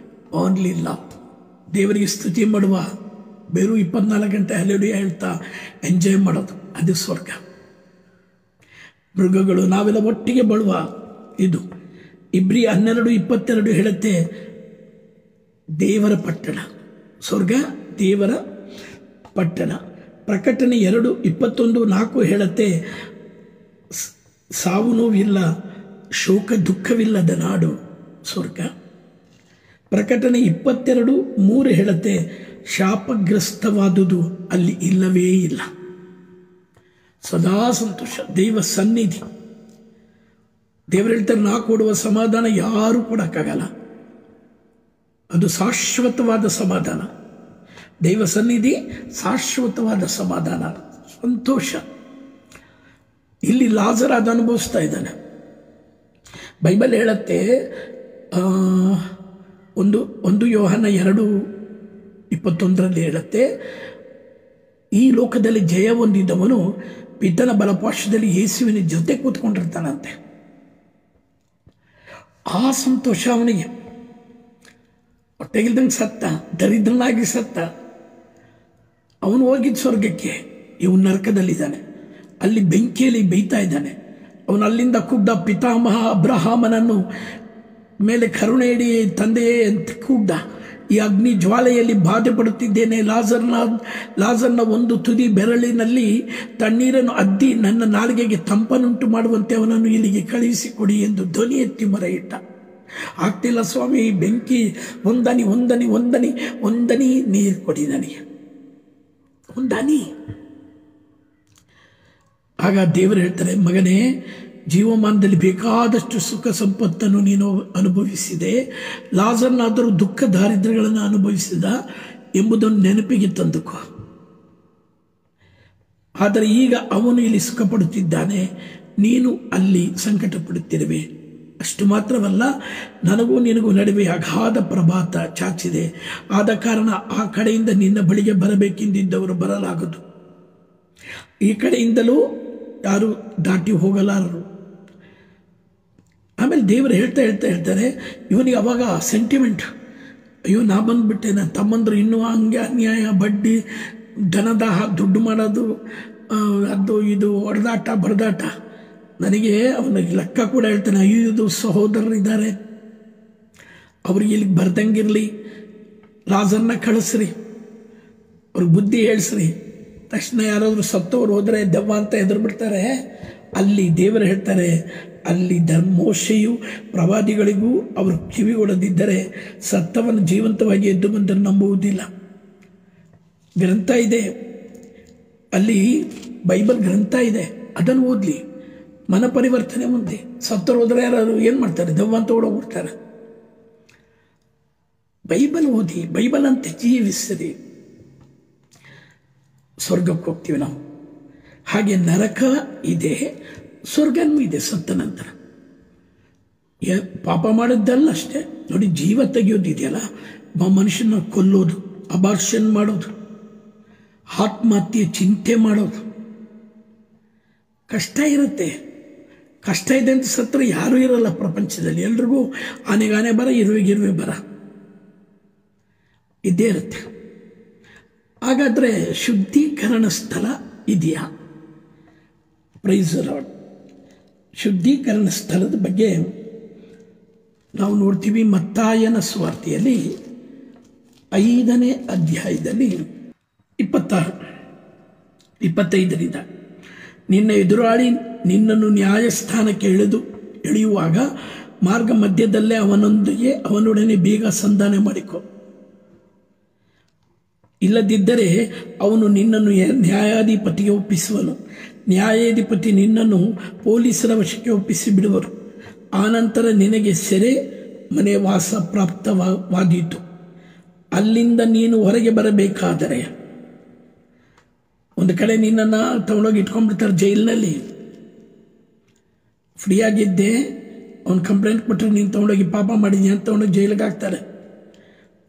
Only love. ದೇವರಿಗೆ ಸ್ತುತಿ ಮಾಡುವ, ಬೇರು 24 ಗಂಟೆ ಹಲ್ಲೆಲೂಯಾ ಹೇಳ್ತಾ ಎಂಜಾಯ್ ಮಾಡೋದು, ಅದು ಸ್ವರ್ಗ. ಮೃಗಗಳು ನಾವೆಲ್ಲ ಒಟ್ಟಿಗೆ ಬಳುವ ಇದು. ಇಬ್ರಿ 12:22 ಹೇಳುತ್ತೆ, ದೇವರ ಪಟ್ಟಣ. ಸ್ವರ್ಗ ದೇವರ ಪಟ್ಟಣ. ಪ್ರಕಟಣೆ 2:21-4 ಹೇಳುತ್ತೆ, ಸಾವು ನೋವಿಲ್ಲ, ಶೋಕ ದುಃಖವಿಲ್ಲದ ನಾಡು ಸ್ವರ್ಗ. ಪ್ರಕಟಣೆ 22:3 ಹೇಳುತ್ತೆ, ಶಾಪಗ್ರಸ್ತವಾದುದು ಅಲ್ಲಿ ಇಲ್ಲವೇ ಇಲ್ಲ. ಸದಾ ಸಂತೋಷ, ದೈವ ಸನ್ನಿಧಿ. ದೇವರು ಹೇಳ್ತಾರೆ, ನಾ ಕೊಡುವ ಸಮಾಧಾನ ಯಾರೂ ಕೊಡಕ್ಕಾಗಲ್ಲ, ಅದು ಶಾಶ್ವತವಾದ ಸಮಾಧಾನ. ದೈವ ಸನ್ನಿಧಿ ಶಾಶ್ವತವಾದ ಸಮಾಧಾನ, ಸಂತೋಷ. ಇಲ್ಲಿ ಲಾಜರ್ ಅದು ಅನುಭವಿಸ್ತಾ ಇದ್ದಾನೆ. ಬೈಬಲ್ ಹೇಳುತ್ತೆ, 1 ಯೋಹಾನ 2:21 ಹೇಳುತ್ತೆ, ಈ ಲೋಕದಲ್ಲಿ ಜಯ ಹೊಂದಿದವನು ಪಿತನ ಬಲಪಾರ್ಶ್ವದಲ್ಲಿ ಯೇಸುವಿನ ಜೊತೆ ಕೂತ್ಕೊಂಡಿರ್ತಾನಂತೆ. ಆ ಸಂತೋಷ ಅವನಿಗೆ. ಹೊಟ್ಟೆಗಿಲ್ದಂಗೆ ಸತ್ತ, ದರಿದ್ರನಾಗಿ ಸತ್ತ. ಅವನು ಹೋಗಿದ್ದ ಸ್ವರ್ಗಕ್ಕೆ, ಇವನು ನರಕದಲ್ಲಿದ್ದಾನೆ. ಅಲ್ಲಿ ಬೆಂಕಿಯಲ್ಲಿ ಬೇಯ್ತಾ ಇದ್ದಾನೆ. ಅವನು ಅಲ್ಲಿಂದ ಕೂಗ್ದ, ಪಿತಾಮಹ ಅಬ್ರಹಾಮನನ್ನು ಮೇಲೆ ಕರುಣೆ ಇಡಿ ತಂದೆಯೇ ಅಂತ ಕೂಗ್ದ. ಈ ಅಗ್ನಿ ಜ್ವಾಲೆಯಲ್ಲಿ ಬಾಧೆ ಪಡುತ್ತಿದ್ದೇನೆ. ಲಾಜರ್ನ ಒಂದು ತುದಿ ಬೆರಳಿನಲ್ಲಿ ತಣ್ಣೀರನ್ನು ಅದ್ದಿ ನನ್ನ ನಾಲಿಗೆಗೆ ತಂಪನ್ನುಂಟು ಮಾಡುವಂತೆ ಅವನನ್ನು ಇಲ್ಲಿಗೆ ಕಳುಹಿಸಿಕೊಡಿ ಎಂದು ಧ್ವನಿ ಎತ್ತಿ ಮೊರೆ ಇಟ್ಟ. ಆಗ್ತಿಲ್ಲ ಸ್ವಾಮಿ, ಬೆಂಕಿ, ಒಂದನಿ ನೀರು ಕೊಡಿ ನನಗೆ, ಒಂದನಿ. ಆಗ ದೇವರು ಹೇಳ್ತಾರೆ, ಮಗನೇ, ಜೀವಮಾನದಲ್ಲಿ ಬೇಕಾದಷ್ಟು ಸುಖ ಸಂಪತ್ತನ್ನು ನೀನು ಅನುಭವಿಸಿದೆ, ಲಾಜರ್ನಾದರೂ ದುಃಖ ದಾರಿದ್ರ್ಯಗಳನ್ನು ಅನುಭವಿಸಿದ ಎಂಬುದನ್ನು ನೆನಪಿಗೆ ತಂದುಕೋ. ಆದರೆ ಈಗ ಅವನು ಇಲ್ಲಿ ಸುಖ ಪಡುತ್ತಿದ್ದಾನೆ, ನೀನು ಅಲ್ಲಿ ಸಂಕಟ ಪಡುತ್ತಿರುವೆ. ಅಷ್ಟು ಮಾತ್ರವಲ್ಲ, ನನಗೂ ನಿನಗೂ ನಡುವೆ ಅಗಾಧ ಪ್ರಭಾತ ಚಾಚಿದೆ. ಆದ ಕಾರಣ ಆ ಕಡೆಯಿಂದ ನಿನ್ನ ಬಳಿಗೆ ಬರಬೇಕೆಂದಿದ್ದವರು ಬರಲಾಗದು, ಈ ಕಡೆಯಿಂದಲೂ ಯಾರು ದಾಟಿ ಹೋಗಲಾರರು. ಆಮೇಲೆ ದೇವರು ಹೇಳ್ತಾರೆ, ಇವನಿಗೆ ಅವಾಗ ಸೆಂಟಿಮೆಂಟ್, ಅಯ್ಯೋ ನಾ ಬಂದ್ಬಿಟ್ಟೆ, ನನ್ನ ತಮ್ಮಂದ್ರು ಇನ್ನೂ ಹಂಗೆ ಅನ್ಯಾಯ, ಬಡ್ಡಿ, ಧನದಾಹ, ದುಡ್ಡು ಮಾಡೋದು, ಅದು ಇದು ಹೊಡೆದಾಟ ಬಡದಾಟ. ನನಗೆ ಅವನಿಗೆ ಲೆಕ್ಕ ಕೂಡ ಹೇಳ್ತಾನೆ, 5 ಸಹೋದರರಿದ್ದಾರೆ, ಅವ್ರಿಗೆ ಇಲ್ಲಿಗೆ ಬರ್ದಂಗಿರಲಿ, ಲಾಜರ್ನ ಕಳಿಸ್ರಿ, ಅವ್ರಿಗೆ ಬುದ್ಧಿ ಹೇಳಿಸ್ರಿ. ತಕ್ಷಣ ಯಾರಾದರೂ ಸತ್ತವ್ರು ಹೋದರೆ ದೆವ್ವ ಅಂತ ಹೆದರ್ಬಿಡ್ತಾರೆ. ಅಲ್ಲಿ ದೇವರು ಹೇಳ್ತಾರೆ, ಅಲ್ಲಿ ಮೋಶೆಯು ಪ್ರವಾದಿಗಳಿಗೂ ಅವರು ಕಿವಿಗೊಡದಿದ್ದರೆ ಸತ್ತವನ್ನು ಜೀವಂತವಾಗಿ ಎದ್ದು ಬಂದರೆ ನಂಬುವುದಿಲ್ಲ. ಗ್ರಂಥ ಇದೆ, ಅಲ್ಲಿ ಬೈಬಲ್ ಗ್ರಂಥ ಇದೆ, ಅದನ್ನು ಓದಲಿ. ಮನ ಪರಿವರ್ತನೆ ಮುಂದೆ ಸತ್ತರು ಹೋದರೆ ಯಾರು ಏನು ಮಾಡ್ತಾರೆ? ದೆವ್ವ ಅಂತ ಓಡೋಗ್ಬಿಡ್ತಾರೆ. ಬೈಬಲ್ ಓದಿ, ಬೈಬಲ್ ಅಂತ ಜೀವಿಸಿರಿ, ಸ್ವರ್ಗಕ್ಕೆ ಹೋಗ್ತೀವಿ ನಾವು. ಹಾಗೆ ನರಕ ಇದೆ, ಸ್ವರ್ಗನೂ ಇದೆ ಸತ್ತ ನಂತರ. ಪಾಪ ಮಾಡಿದ್ದಲ್ಲ ಅಷ್ಟೇ ನೋಡಿ, ಜೀವ ತೆಗೆಯೋದಿದೆಯಲ್ಲ, ಮನುಷ್ಯನ ಕೊಲ್ಲೋದು, ಅಬಾರ್ಷನ್ ಮಾಡೋದು, ಆತ್ಮಹತ್ಯೆ ಚಿಂತೆ ಮಾಡೋದು, ಕಷ್ಟ ಇರುತ್ತೆ. ಕಷ್ಟ ಇದೆ ಅಂತ ಸತ್ರ ಯಾರೂ ಇರಲ್ಲ ಪ್ರಪಂಚದಲ್ಲಿ. ಎಲ್ರಿಗೂ ಆನೆಗಾನೆ ಬರ, ಇರುವೆಗಿರುವೆ ಬರ ಇದ್ದೇ ಇರುತ್ತೆ. ಹಾಗಾದರೆ ಶುದ್ಧೀಕರಣ ಸ್ಥಳ ಇದೆಯಾ? Praise lord. ಶುದ್ಧೀಕರಣ ಸ್ಥಳದ ಬಗ್ಗೆ ನಾವು ನೋಡ್ತೀವಿ ಮತ್ತಾಯನ ಸುವಾರ್ತೆಯಲ್ಲಿ 5ನೇ ಅಧ್ಯಾಯದಲ್ಲಿ 25ರಿಂದ, ನಿನ್ನ ಎದುರಾಳಿ ನಿನ್ನನ್ನು ನ್ಯಾಯಸ್ಥಾನಕ್ಕೆ ಎಳೆಯುವಾಗ ಮಾರ್ಗ ಮಧ್ಯದಲ್ಲೇ ಅವನೊಡನೆ ಬೇಗ ಸಂಧಾನ ಮಾಡಿಕೊ. ಇಲ್ಲದಿದ್ದರೆ ಅವನು ನಿನ್ನನ್ನು ನ್ಯಾಯಾಧಿಪತಿಗೆ ಒಪ್ಪಿಸುವನು, ನ್ಯಾಯಾಧಿಪತಿ ನಿನ್ನನ್ನು ಪೊಲೀಸರ ವಶಕ್ಕೆ ಒಪ್ಪಿಸಿ ಬಿಡುವರು. ಆನಂತರ ನಿನಗೆ ಸೆರೆ ಮನೆ ವಾಸ ಪ್ರಾಪ್ತವಾದೀತು. ಅಲ್ಲಿಂದ ನೀನು ಹೊರಗೆ ಬರಬೇಕಾದರೆ, ಒಂದು ಕಡೆ ನಿನ್ನನ್ನು ತಗೊಂಡೋಗಿ ಇಟ್ಕೊಂಡ್ಬಿಡ್ತಾರೆ ಜೈಲಿನಲ್ಲಿ. ಫ್ರೀಯಾಗಿದ್ದೆ, ಅವ್ನು ಕಂಪ್ಲೇಂಟ್ ಕೊಟ್ಟರೆ ನೀನು ತಗೊಂಡೋಗಿ ಪಾಪ ಮಾಡಿದ್ಯಾ ಅಂತ ತಗೊಂಡೋಗಿ ಜೈಲಿಗೆ ಹಾಕ್ತಾರೆ.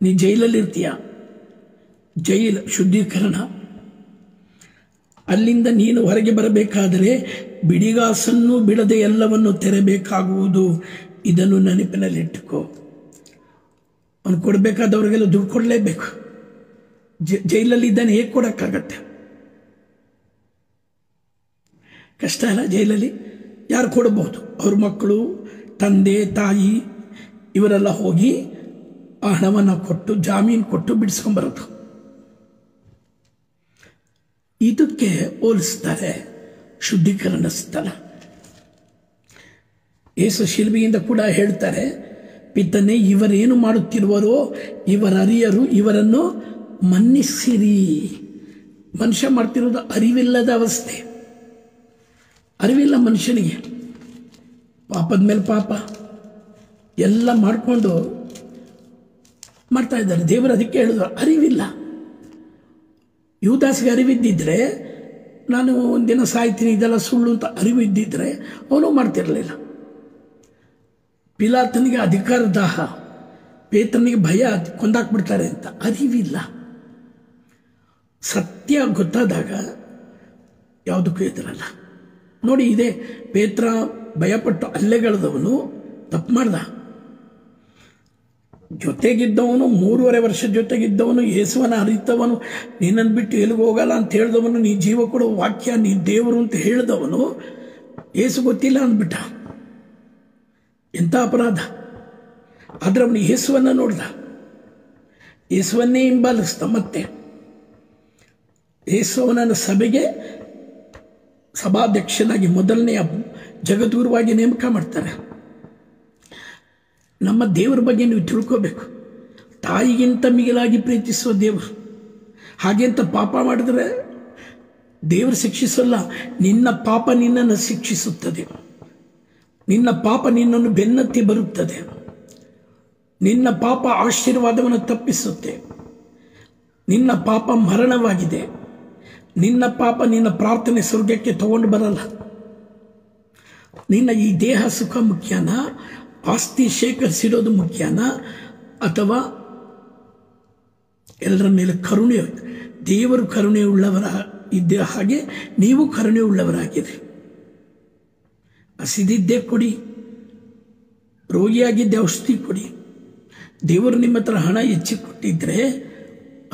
ನೀ ಜೈಲಲ್ಲಿ ಇರ್ತೀಯ. ಜೈಲು ಶುದ್ಧೀಕರಣ. ಅಲ್ಲಿಂದ ನೀನು ಹೊರಗೆ ಬರಬೇಕಾದರೆ ಬಿಡಿಗಾಸನ್ನು ಬಿಡದೆ ಎಲ್ಲವನ್ನು ತೆರಬೇಕಾಗುವುದು. ಇದನ್ನು ನೆನಪಿನಲ್ಲಿಟ್ಟುಕೋ. ಅವನು ಕೊಡಬೇಕಾದವ್ರಿಗೆಲ್ಲ ದುಡ್ಡು ಕೊಡಲೇಬೇಕು. ಜೈಲಲ್ಲಿ ಇದ್ದಾನೆ, ಹೇಗೆ ಕೊಡೋಕ್ಕಾಗತ್ತೆ? ಕಷ್ಟ ಅಲ್ಲ. ಜೈಲಲ್ಲಿ ಯಾರು ಕೊಡಬಹುದು? ಅವ್ರ ಮಕ್ಕಳು, ತಂದೆ ತಾಯಿ ಇವರೆಲ್ಲ ಹೋಗಿ ಆ ಹಣವನ್ನು ಕೊಟ್ಟು ಜಾಮೀನು ಕೊಟ್ಟು ಬಿಡಿಸ್ಕೊಂಬರೋದು. ಇದಕ್ಕೆ ಹೋಲಿಸ್ತಾರೆ ಶುದ್ಧೀಕರಣ ಸ್ಥಳ. ಯೇಸು ಶಿಲುಬೆಯಿಂದ ಕೂಡ ಹೇಳ್ತಾರೆ, ಪಿತನೇ, ಇವರೇನು ಮಾಡುತ್ತಿರುವರೋ ಇವರರಿಯರು, ಇವರನ್ನು ಮನ್ನಿಸಿರಿ. ಮನುಷ್ಯ ಮಾಡ್ತಿರೋದು ಅರಿವಿಲ್ಲದ ಅವಸ್ಥೆ. ಅರಿವಿಲ್ಲ ಮನುಷ್ಯನಿಗೆ, ಪಾಪದ ಮೇಲೆ ಪಾಪ ಎಲ್ಲ ಮಾಡಿಕೊಂಡು ಮಾಡ್ತಾ ಇದ್ದಾರೆ. ದೇವರು ಅದಕ್ಕೆ ಹೇಳಿದ್ರು, ಅರಿವಿಲ್ಲ. ಯುವದಾಸ್ಗೆ ಅರಿವಿದ್ದಿದ್ರೆ, ನಾನು ಒಂದಿನ ಸಾಯ್ತೀನಿ ಇದೆಲ್ಲ ಸುಳ್ಳು ಅಂತ ಅರಿವಿದ್ದಿದ್ರೆ ಅವನು ಮಾಡ್ತಿರಲಿಲ್ಲ. ಪಿಲಾತನಿಗೆ ಅಧಿಕಾರ ದಾಹ, ಪೇತ್ರನಿಗೆ ಭಯ, ಕೊಂದಾಕ್ಬಿಡ್ತಾರೆ ಅಂತ ಅರಿವಿಲ್ಲ. ಸತ್ಯ ಗೊತ್ತಾದಾಗ ಯಾವುದಕ್ಕೂ ಎದುರಲ್ಲ. ನೋಡಿ, ಇದೇ ಪೇತ್ರ ಭಯಪಟ್ಟು ಅಲ್ಲೆಗಳದವನು ತಪ್ಪು ಮಾಡ್ದ. ಜೊತೆಗಿದ್ದವನು, 3.5 ವರ್ಷ ಜೊತೆಗಿದ್ದವನು, ಯೇಸುವನ ಅರಿತವನು, ನಿನ್ನನ್ನು ಬಿಟ್ಟು ಎಲ್ಲಿಗೆ ಹೋಗಲ್ಲ ಅಂತ ಹೇಳಿದವನು, ನೀ ಜೀವ ಕೊಡೋ ವಾಕ್ಯ, ನೀ ದೇವರು ಅಂತ ಹೇಳಿದವನು, ಯೇಸು ಗೊತ್ತಿಲ್ಲ ಅಂದ್ಬಿಟ್ಟ. ಎಂಥ ಅಪರಾಧ! ಆದರೆ ಅವನು ಯೇಸುವನ್ನು ನೋಡ್ದ, ಯೇಸುವನ್ನೇ ಹಿಂಬಾಲಿಸ್ದ. ಮತ್ತೆ ಯೇಸುವನನ್ನು ಸಭೆಗೆ ಸಭಾಧ್ಯಕ್ಷನಾಗಿ ಮೊದಲನೆಯ ಜಗದ್ಗುರುವಾಗಿ ನೇಮಕ ಮಾಡ್ತಾರೆ. ನಮ್ಮ ದೇವರ ಬಗ್ಗೆ ನೀವು ತಿಳ್ಕೋಬೇಕು. ತಾಯಿಗಿಂತ ಮಿಗಿಲಾಗಿ ಪ್ರೀತಿಸುವ ದೇವರು. ಹಾಗೆ ಅಂತ ಪಾಪ ಮಾಡಿದ್ರೆ ದೇವರು ಶಿಕ್ಷಿಸಲ್ಲ. ನಿನ್ನ ಪಾಪ ನಿನ್ನನ್ನು ಶಿಕ್ಷಿಸುತ್ತದೆ. ನಿನ್ನ ಪಾಪ ನಿನ್ನನ್ನು ಬೆನ್ನತ್ತಿ ಬರುತ್ತದೆ. ನಿನ್ನ ಪಾಪ ಆಶೀರ್ವಾದವನ್ನು ತಪ್ಪಿಸುತ್ತೆ. ನಿನ್ನ ಪಾಪ ಮರಣವಾಗಿದೆ. ನಿನ್ನ ಪಾಪ ನಿನ್ನ ಪ್ರಾರ್ಥನೆ ಸ್ವರ್ಗಕ್ಕೆ ತಗೊಂಡು ಬರಲ್ಲ. ನಿನ್ನ ಈ ದೇಹ ಸುಖ ಮುಖ್ಯನಾ, ಆಸ್ತಿ ಶೇಖರಿಸಿಡೋದು ಮುಖ್ಯನಾ, ಅಥವಾ ಎಲ್ಲರ ಮೇಲೆ ಕರುಣೆ, ದೇವರು ಕರುಣೆ ಉಳ್ಳವರ ಇದ್ದ ಹಾಗೆ ನೀವು ಕರುಣೆ ಉಳ್ಳವರಾಗಿರಿ. ಹಸಿದಿದ್ದೇ ಕೊಡಿ, ರೋಗಿಯಾಗಿದ್ದೆ ಔಷಧಿ ಕೊಡಿ. ದೇವರು ನಿಮ್ಮ ಹತ್ರ ಹಣ ಹೆಚ್ಚಿ ಕೊಟ್ಟಿದ್ರೆ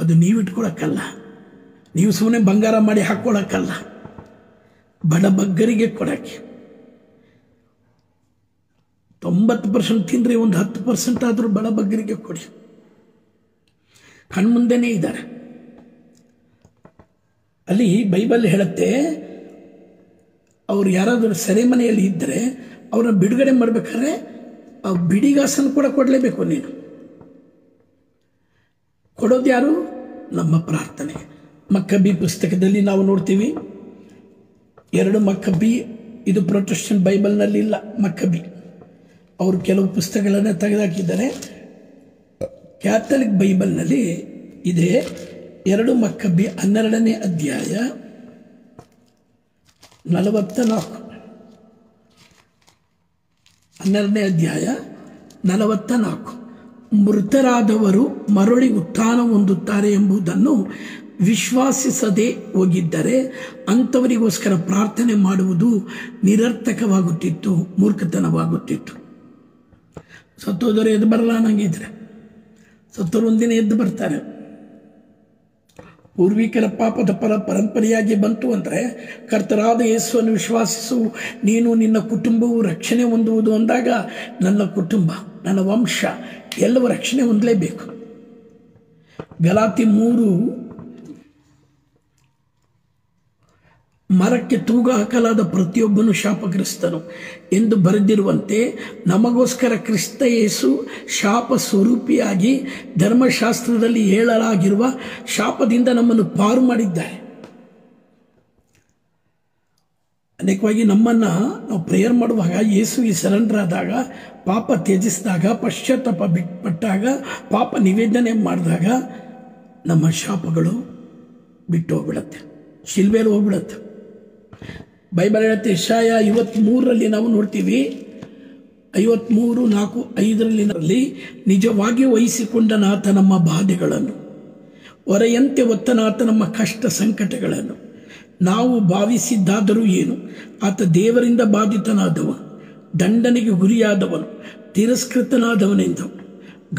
ಅದು ನೀವು ಇಟ್ಕೊಳಕ್ಕಲ್ಲ, ನೀವು ಸುಮ್ಮನೆ ಬಂಗಾರ ಮಾಡಿ ಹಾಕ್ಕೊಳಕ್ಕಲ್ಲ, ಬಡಬಗ್ಗರಿಗೆ ಕೊಡಕ್ಕೆ. 90% ತಿಂದರೆ ಒಂದು 10% ಆದರೂ ಬಡಬಗ್ಗರಿಗೆ ಕೊಡಿ. ಕಣ್ಮುಂದೆನೇ ಇದ್ದಾರೆ. ಅಲ್ಲಿ ಬೈಬಲ್ ಹೇಳುತ್ತೆ, ಅವ್ರು ಯಾರಾದರೂ ಸೆರೆಮನೆಯಲ್ಲಿ ಇದ್ದರೆ ಅವ್ರನ್ನ ಬಿಡುಗಡೆ ಮಾಡಬೇಕಾದ್ರೆ ಆ ಬಿಡಿಗಾಸನ್ನು ಕೂಡ ಕೊಡಲೇಬೇಕು. ನೀನು ಕೊಡೋದು ಯಾರು? ನಮ್ಮ ಪ್ರಾರ್ಥನೆ. ಮಕ್ಕಬಿ ಪುಸ್ತಕದಲ್ಲಿ ನಾವು ನೋಡ್ತೀವಿ, 2 ಮಕ್ಕಬಿ, ಇದು ಪ್ರೊಟೆಸ್ಟೆಂಟ್ ಬೈಬಲ್ನಲ್ಲಿ ಇಲ್ಲ. ಮಕ್ಕಬಿ ಅವರು ಕೆಲವು ಪುಸ್ತಕಗಳನ್ನು ತೆಗೆದುಹಾಕಿದ್ದಾರೆ. ಕ್ಯಾಥಲಿಕ್ ಬೈಬಲ್ನಲ್ಲಿ ಇದೆ. 2 ಮಕ್ಕಬಿ 12ನೇ ಅಧ್ಯಾಯ 44. 12ನೇ ಅಧ್ಯಾಯ 44. ಮೃತರಾದವರು ಮರಳಿ ಉತ್ಥಾನ ಹೊಂದುತ್ತಾರೆ ಎಂಬುದನ್ನು ವಿಶ್ವಾಸಿಸದೆ ಹೋಗಿದ್ದರೆ ಅಂಥವರಿಗೋಸ್ಕರ ಪ್ರಾರ್ಥನೆ ಮಾಡುವುದು ನಿರರ್ಥಕವಾಗುತ್ತಿತ್ತು, ಮೂರ್ಖತನವಾಗುತ್ತಿತ್ತು. ಸತ್ತೋದವರು ಎದ್ದು ಬರಲ್ಲ ಅನ್ನಂಗಿದ್ರೆ ಸತ್ತೋರು ಒಂದಿನ ಎದ್ದು ಬರ್ತಾರೆ. ಪೂರ್ವಿಕರ ಪಾಪದ ಪರಂಪರೆಯಾಗಿ ಬಂತು ಅಂದರೆ ಕರ್ತರಾದ ಯೇಸುವನ್ನು ವಿಶ್ವಾಸಿಸು, ನೀನು ನಿನ್ನ ಕುಟುಂಬವು ರಕ್ಷಣೆ ಹೊಂದುವುದು ಅಂದಾಗ ನನ್ನ ಕುಟುಂಬ, ನನ್ನ ವಂಶ ಎಲ್ಲವೂ ರಕ್ಷಣೆ ಹೊಂದಲೇಬೇಕು. ಗಲಾತಿ 3 ಮರಕ್ಕೆ ತೂಗ ಹಾಕಲಾದ ಪ್ರತಿಯೊಬ್ಬನು ಶಾಪಗ್ರಸ್ತನು ಎಂದು ಬರೆದಿರುವಂತೆ ನಮಗೋಸ್ಕರ ಕ್ರಿಸ್ತ ಯೇಸು ಶಾಪ ಸ್ವರೂಪಿಯಾಗಿ ಧರ್ಮಶಾಸ್ತ್ರದಲ್ಲಿ ಹೇಳಲಾಗಿರುವ ಶಾಪದಿಂದ ನಮ್ಮನ್ನು ಪಾರು ಮಾಡಿದ್ದಾರೆ. ಅನೇಕವಾಗಿ ನಮ್ಮನ್ನು ನಾವು ಪ್ರೇಯರ್ ಮಾಡುವಾಗ, ಯೇಸುವಿಗೆ ಸರೆಂಡರ್ ಆದಾಗ, ಪಾಪ ತ್ಯಜಿಸಿದಾಗ, ಪಶ್ಚಾತ್ತಾಪ ಬಿಟ್ಪಟ್ಟಾಗ, ಪಾಪ ನಿವೇದನೆ ಮಾಡಿದಾಗ ನಮ್ಮ ಶಾಪಗಳು ಬಿಟ್ಟು ಹೋಗ್ಬಿಡತ್ತೆ, ಶಿಲ್ಬೆಯಲ್ಲಿ ಹೋಗ್ಬಿಡತ್ತೆ. ಬೈಬಲ್ ಹೇಳುತ್ತೆ, ಯೆಶಾಯ 53ರಲ್ಲಿ ನಾವು ನೋಡ್ತೀವಿ, 53:4-5 ನಿಜವಾಗಿ ವಹಿಸಿಕೊಂಡನಾತ ನಮ್ಮ ಬಾಧೆಗಳನ್ನು, ಹೊರೆಯಂತೆ ಹೊತ್ತನಾತ ನಮ್ಮ ಕಷ್ಟ ಸಂಕಟಗಳನ್ನು. ನಾವು ಭಾವಿಸಿದ್ದಾದರೂ ಏನು, ಆತ ದೇವರಿಂದ ಬಾಧಿತನಾದವನು, ದಂಡನೆಗೆ ಗುರಿಯಾದವನು, ತಿರಸ್ಕೃತನಾದವನೆಂದು.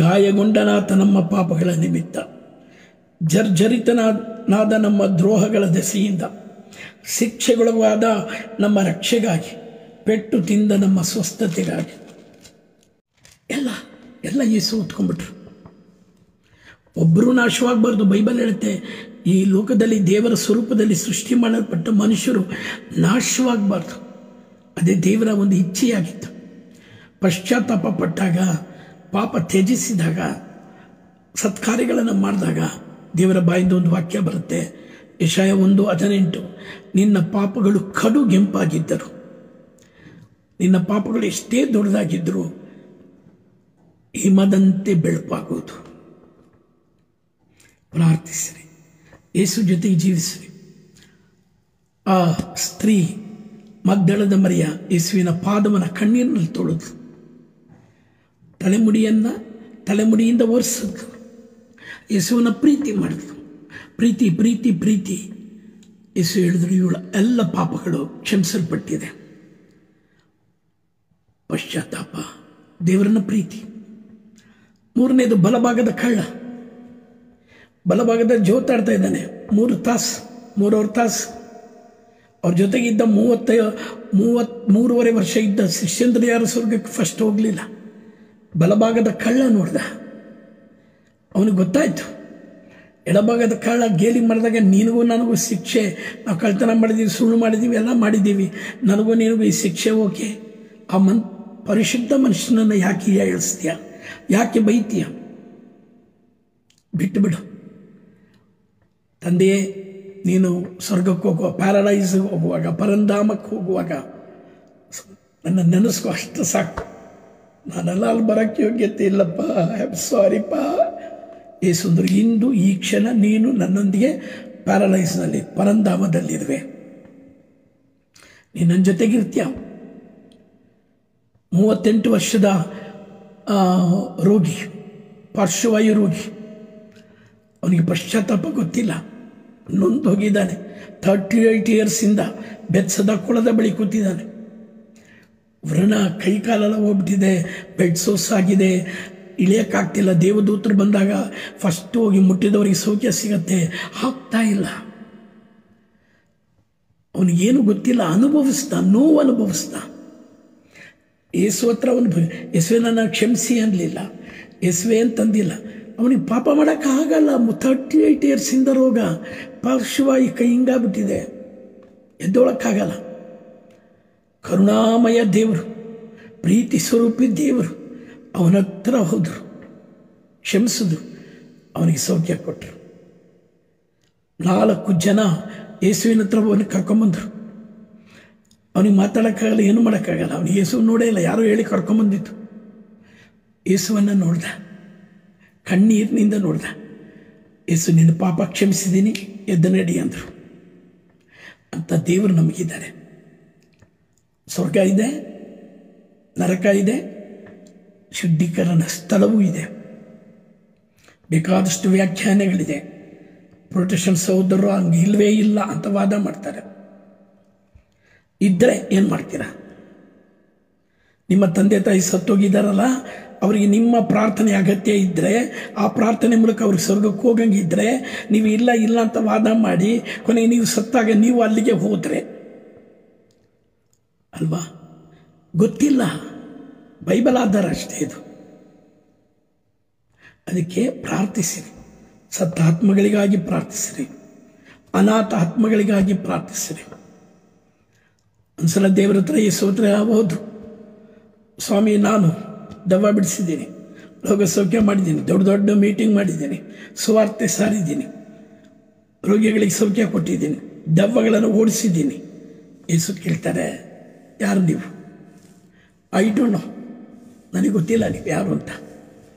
ಗಾಯಗೊಂಡನಾತ ನಮ್ಮ ಪಾಪಗಳ ನಿಮಿತ್ತ, ಜರ್ಜರಿತನಾದ ನಮ್ಮ ದ್ರೋಹಗಳ ದೆಸೆಯಿಂದ, ಶಿಕ್ಷೆಗೊಳಗಾದ ನಮ್ಮ ರಕ್ಷೆಗಾಗಿ, ಪೆಟ್ಟು ತಿಂದ ನಮ್ಮ ಸ್ವಸ್ಥತೆಗಾಗಿ. ಎಲ್ಲ ಯೇಸು ಹೊತ್ಕೊಂಡ್ಬಿಟ್ರು. ಒಬ್ಬರೂ ನಾಶವಾಗಬಾರ್ದು. ಬೈಬಲ್ ಹೇಳುತ್ತೆ, ಈ ಲೋಕದಲ್ಲಿ ದೇವರ ಸ್ವರೂಪದಲ್ಲಿ ಸೃಷ್ಟಿ ಮಾಡಲ್ಪಟ್ಟ ಮನುಷ್ಯರು ನಾಶವಾಗಬಾರ್ದು. ಅದೇ ದೇವರ ಒಂದು ಇಚ್ಛೆಯಾಗಿತ್ತು. ಪಶ್ಚಾತ್ತಾಪ ಪಟ್ಟಾಗ, ಪಾಪ ತ್ಯಜಿಸಿದಾಗ, ಸತ್ಕಾರ್ಯಗಳನ್ನು ಮಾಡಿದಾಗ ದೇವರ ಬಾಯಿಂದ ಒಂದು ವಾಕ್ಯ ಬರುತ್ತೆ. ಯೆಶಾಯ 1:18, ನಿನ್ನ ಪಾಪಗಳು ಕಡುಗೆಂಪಾಗಿದ್ದರು, ನಿನ್ನ ಪಾಪಗಳು ಎಷ್ಟೇ ದೊಡ್ಡದಾಗಿದ್ದರೂ ಹಿಮದಂತೆ ಬೆಳಪಾಗುವುದು. ಪ್ರಾರ್ಥಿಸಿರಿ, ಯೇಸು ಜೊತೆಗೆ ಜೀವಿಸಿರಿ. ಆ ಸ್ತ್ರೀ ಮಗ್ದಳದ ಮರಿಯ ಯೇಸುವಿನ ಪಾದವನ್ನು ಕಣ್ಣೀರಿನಲ್ಲಿ ತೊಳೆದು ತಲೆಮುಡಿಯಿಂದ ಒರೆಸಿದ್ರು. ಯೇಸುವಿನ ಪ್ರೀತಿ ಮಾಡಿದ್ರು. ಪ್ರೀತಿ ಪ್ರೀತಿ ಪ್ರೀತಿ. ಯೇಸು ಹೇಳಿದ್ರು, ಇವಳ ಎಲ್ಲ ಪಾಪಗಳು ಕ್ಷಮಿಸಲ್ಪಟ್ಟಿದೆ. ಪಶ್ಚಾತ್ತಾಪ, ದೇವರನ್ನ ಪ್ರೀತಿ. 3ನೇದು ಬಲಭಾಗದ ಕಳ್ಳ. ಬಲಭಾಗದ ಜೋತಾಡ್ತಾ ಇದ್ದಾನೆ 3 ತಾಸು. ಅವ್ರ ಜೊತೆಗಿದ್ದ 33 ವರ್ಷ ಇದ್ದ ಶಿಷ್ಯಂದ್ರ ಯಾರು ಸ್ವರ್ಗಕ್ಕೆ ಫಸ್ಟ್ ಹೋಗಲಿಲ್ಲ. ಬಲಭಾಗದ ಕಳ್ಳ ನೋಡ್ದ. ಅವನಿಗೆ ಗೊತ್ತಾಯ್ತು, ಎಡಭಾಗದ ಕಳ್ಳ ಗೇಲಿ ಮಾಡಿದಾಗ ನಿನಗೂ ನನಗೂ ಶಿಕ್ಷೆ, ನಾವು ಕಳ್ತನ ಮಾಡಿದ್ದೀವಿ, ಸುಳ್ಳು ಮಾಡಿದ್ದೀವಿ, ಎಲ್ಲ ಮಾಡಿದ್ದೀವಿ, ನನಗೂ ನಿನಗೂ ಈ ಶಿಕ್ಷೆ ಓಕೆ. ಆ ಪರಿಶುದ್ಧ ಮನುಷ್ಯನನ್ನು ಯಾಕೆ ಹೇಳಿಸ್ತೀಯ, ಯಾಕೆ ಬೈತೀಯ? ಬಿಟ್ಟು ಬಿಡು. ತಂದೆಯೇ, ನೀನು ಸ್ವರ್ಗಕ್ಕೆ ಹೋಗುವ, ಪ್ಯಾರಡೈಸ್ಗೆ ಹೋಗುವಾಗ, ಪರಂಧಾಮಕ್ಕೆ ಹೋಗುವಾಗ ನನ್ನ ನೆನೆಸ್ಕೊ, ಅಷ್ಟು ಸಾಕು. ನಾನೆಲ್ಲ ಅಲ್ಲಿ ಬರೋಕ್ಕೆ ಯೋಗ್ಯತೆ ಇಲ್ಲಪ್ಪ, ಐ ಆಮ್ ಸಾರಿಪ್ಪ. ಯೇಸುಂದ್ರು, ಇಂದು ಈ ಕ್ಷಣ ನೀನು ನನ್ನೊಂದಿಗೆ ಪ್ಯಾರಡೈಸ್ನಲ್ಲಿ, ಪರಂಧಾಮದಲ್ಲಿರುವೆ, ನೀನು ನನ್ನ ಜೊತೆಗಿರ್ತೀಯ. 38 ವರ್ಷದ ರೋಗಿ, ಪಾರ್ಶ್ವವಾಯು ರೋಗಿ. ಅವನಿಗೆ ಪಶ್ಚಾತ್ತಾಪ ಗೊತ್ತಿಲ್ಲ, ನೊಂದು ಹೋಗಿದ್ದಾನೆ. 38 ಇಯರ್ಸಿಂದ ಬೆತ್ಸದ ಕೊಳದ ಬಳಿ ಕೂತಿದ್ದಾನೆ. ವ್ರಣ, ಕೈಕಾಲೆಲ್ಲ ಹೋಗ್ಬಿಟ್ಟಿದೆ, ಬೆಡ್ ಸೋಸ್ ಆಗಿದೆ, ಇಳಿಯೋಕ್ಕಾಗ್ತಿಲ್ಲ. ದೇವದೂತರು ಬಂದಾಗ ಫಸ್ಟ್ ಹೋಗಿ ಮುಟ್ಟಿದವರಿಗೆ ಸೌಖ್ಯ ಸಿಗತ್ತೆ, ಆಗ್ತಾ ಇಲ್ಲ. ಅವನಿಗೇನು ಗೊತ್ತಿಲ್ಲ, ನೋವು ಅನುಭವಿಸ್ತಾ. ಯೇಸು ಹತ್ರ ಅವನು ಯೇಸುವೆ ನನ್ನ ಕ್ಷಮಿಸಿ ಅನ್ನಲಿಲ್ಲ, ಯೇಸುವೆ ಅಂತಂದಿಲ್ಲ. ಅವನಿಗೆ ಪಾಪ ಮಾಡೋಕ್ಕಾಗಲ್ಲ. 38 ಇಯರ್ಸಿಂದ ರೋಗ, ಪಾರ್ಶ್ವವಾಯು, ಕೈ ಹಿಂಗಾಗ್ಬಿಟ್ಟಿದೆ, ಎದ್ದೋಳಕ್ಕಾಗಲ್ಲ. ಕರುಣಾಮಯ ದೇವರು, ಪ್ರೀತಿ ಸ್ವರೂಪಿ ದೇವರು. ಅವನ ಹತ್ರ ಹೋದರು, ಕ್ಷಮಿಸಿದ್ರು, ಅವನಿಗೆ ಸೌಖ್ಯ ಕೊಟ್ಟರು. 4 ಜನ ಯೇಸುವಿನ ಹತ್ರ ಅವನಿಗೆ ಕರ್ಕೊಂಬಂದರು. ಅವನಿಗೆ ಮಾತಾಡೋಕ್ಕಾಗಲ್ಲ, ಏನು ಮಾಡೋಕ್ಕಾಗಲ್ಲ. ಅವನಿಗೆ ಯೇಸು ನೋಡೇ ಇಲ್ಲ, ಯಾರೋ ಹೇಳಿ ಕರ್ಕೊಂಬಂದಿತ್ತು. ಯೇಸುವನ್ನು ನೋಡ್ದ, ಕಣ್ಣೀರಿನಿಂದ ನೋಡ್ದ. ಯೇಸು, ನಿನ್ನ ಪಾಪ ಕ್ಷಮಿಸಿದ್ದೀನಿ, ಎದ್ದು ನಡಿ ಅಂದರು. ಅಂತ ದೇವರು ನಮಗಿದ್ದಾರೆ. ಸ್ವರ್ಗ ಇದೆ, ನರಕ ಇದೆ, ಶುದ್ಧೀಕರಣ ಸ್ಥಳವೂ ಇದೆ. ಬೇಕಾದಷ್ಟು ವ್ಯಾಖ್ಯಾನಗಳಿದೆ. ಪ್ರೊಟೆಕ್ಷನ್ ಸಹೋದರರು ಹಂಗೆ ಇಲ್ಲವೇ ಇಲ್ಲ ಅಂತ ವಾದ ಮಾಡ್ತಾರೆ. ಇದ್ದರೆ ಏನು ಮಾಡ್ತೀರಾ? ನಿಮ್ಮ ತಂದೆ ತಾಯಿ ಸತ್ತೋಗಿದ್ದಾರಲ್ಲ, ಅವರಿಗೆ ನಿಮ್ಮ ಪ್ರಾರ್ಥನೆ ಅಗತ್ಯ ಇದ್ದರೆ, ಆ ಪ್ರಾರ್ಥನೆ ಮೂಲಕ ಅವ್ರಿಗೆ ಸ್ವರ್ಗಕ್ಕೆ ಹೋಗಂಗಿದ್ರೆ, ನೀವು ಇಲ್ಲ ಇಲ್ಲ ಅಂತ ವಾದ ಮಾಡಿ ಕೊನೆಗೆ ನೀವು ಸತ್ತಾಗ ನೀವು ಅಲ್ಲಿಗೆ ಹೋದರೆ ಅಲ್ವಾ? ಗೊತ್ತಿಲ್ಲ, ಬೈಬಲ್ ಆಧಾರ ಅಷ್ಟೇ ಇದು. ಅದಕ್ಕೆ ಪ್ರಾರ್ಥಿಸಿರಿ, ಸತ್ತ ಆತ್ಮಗಳಿಗಾಗಿ ಪ್ರಾರ್ಥಿಸಿರಿ, ಅನಾಥ ಆತ್ಮಗಳಿಗಾಗಿ ಪ್ರಾರ್ಥಿಸಿರಿ. ಒಂದ್ಸಲ ದೇವರ ಹತ್ರ ಯೇಸು ಹತ್ರ ಹೋದ್ರು. ಸ್ವಾಮಿ, ನಾನು ದೆವ್ವ ಬಿಡಿಸಿದ್ದೀನಿ, ರೋಗ ಸೌಖ್ಯ ಮಾಡಿದ್ದೀನಿ, ದೊಡ್ಡ ದೊಡ್ಡ ಮೀಟಿಂಗ್ ಮಾಡಿದ್ದೀನಿ, ಸುವಾರ್ತೆ ಸಾರಿದ್ದೀನಿ, ರೋಗಿಗಳಿಗೆ ಸೌಖ್ಯ ಕೊಟ್ಟಿದ್ದೀನಿ, ದೆವ್ವಗಳನ್ನು ಓಡಿಸಿದ್ದೀನಿ. ಯೇಸು ಕೇಳ್ತಾರೆ, ಯಾರು ನೀವು? ಐ ಡೋಂಟ್ ನೋ, ನನಗೆ ಗೊತ್ತಿಲ್ಲ ನೀವು ಯಾರು ಅಂತ.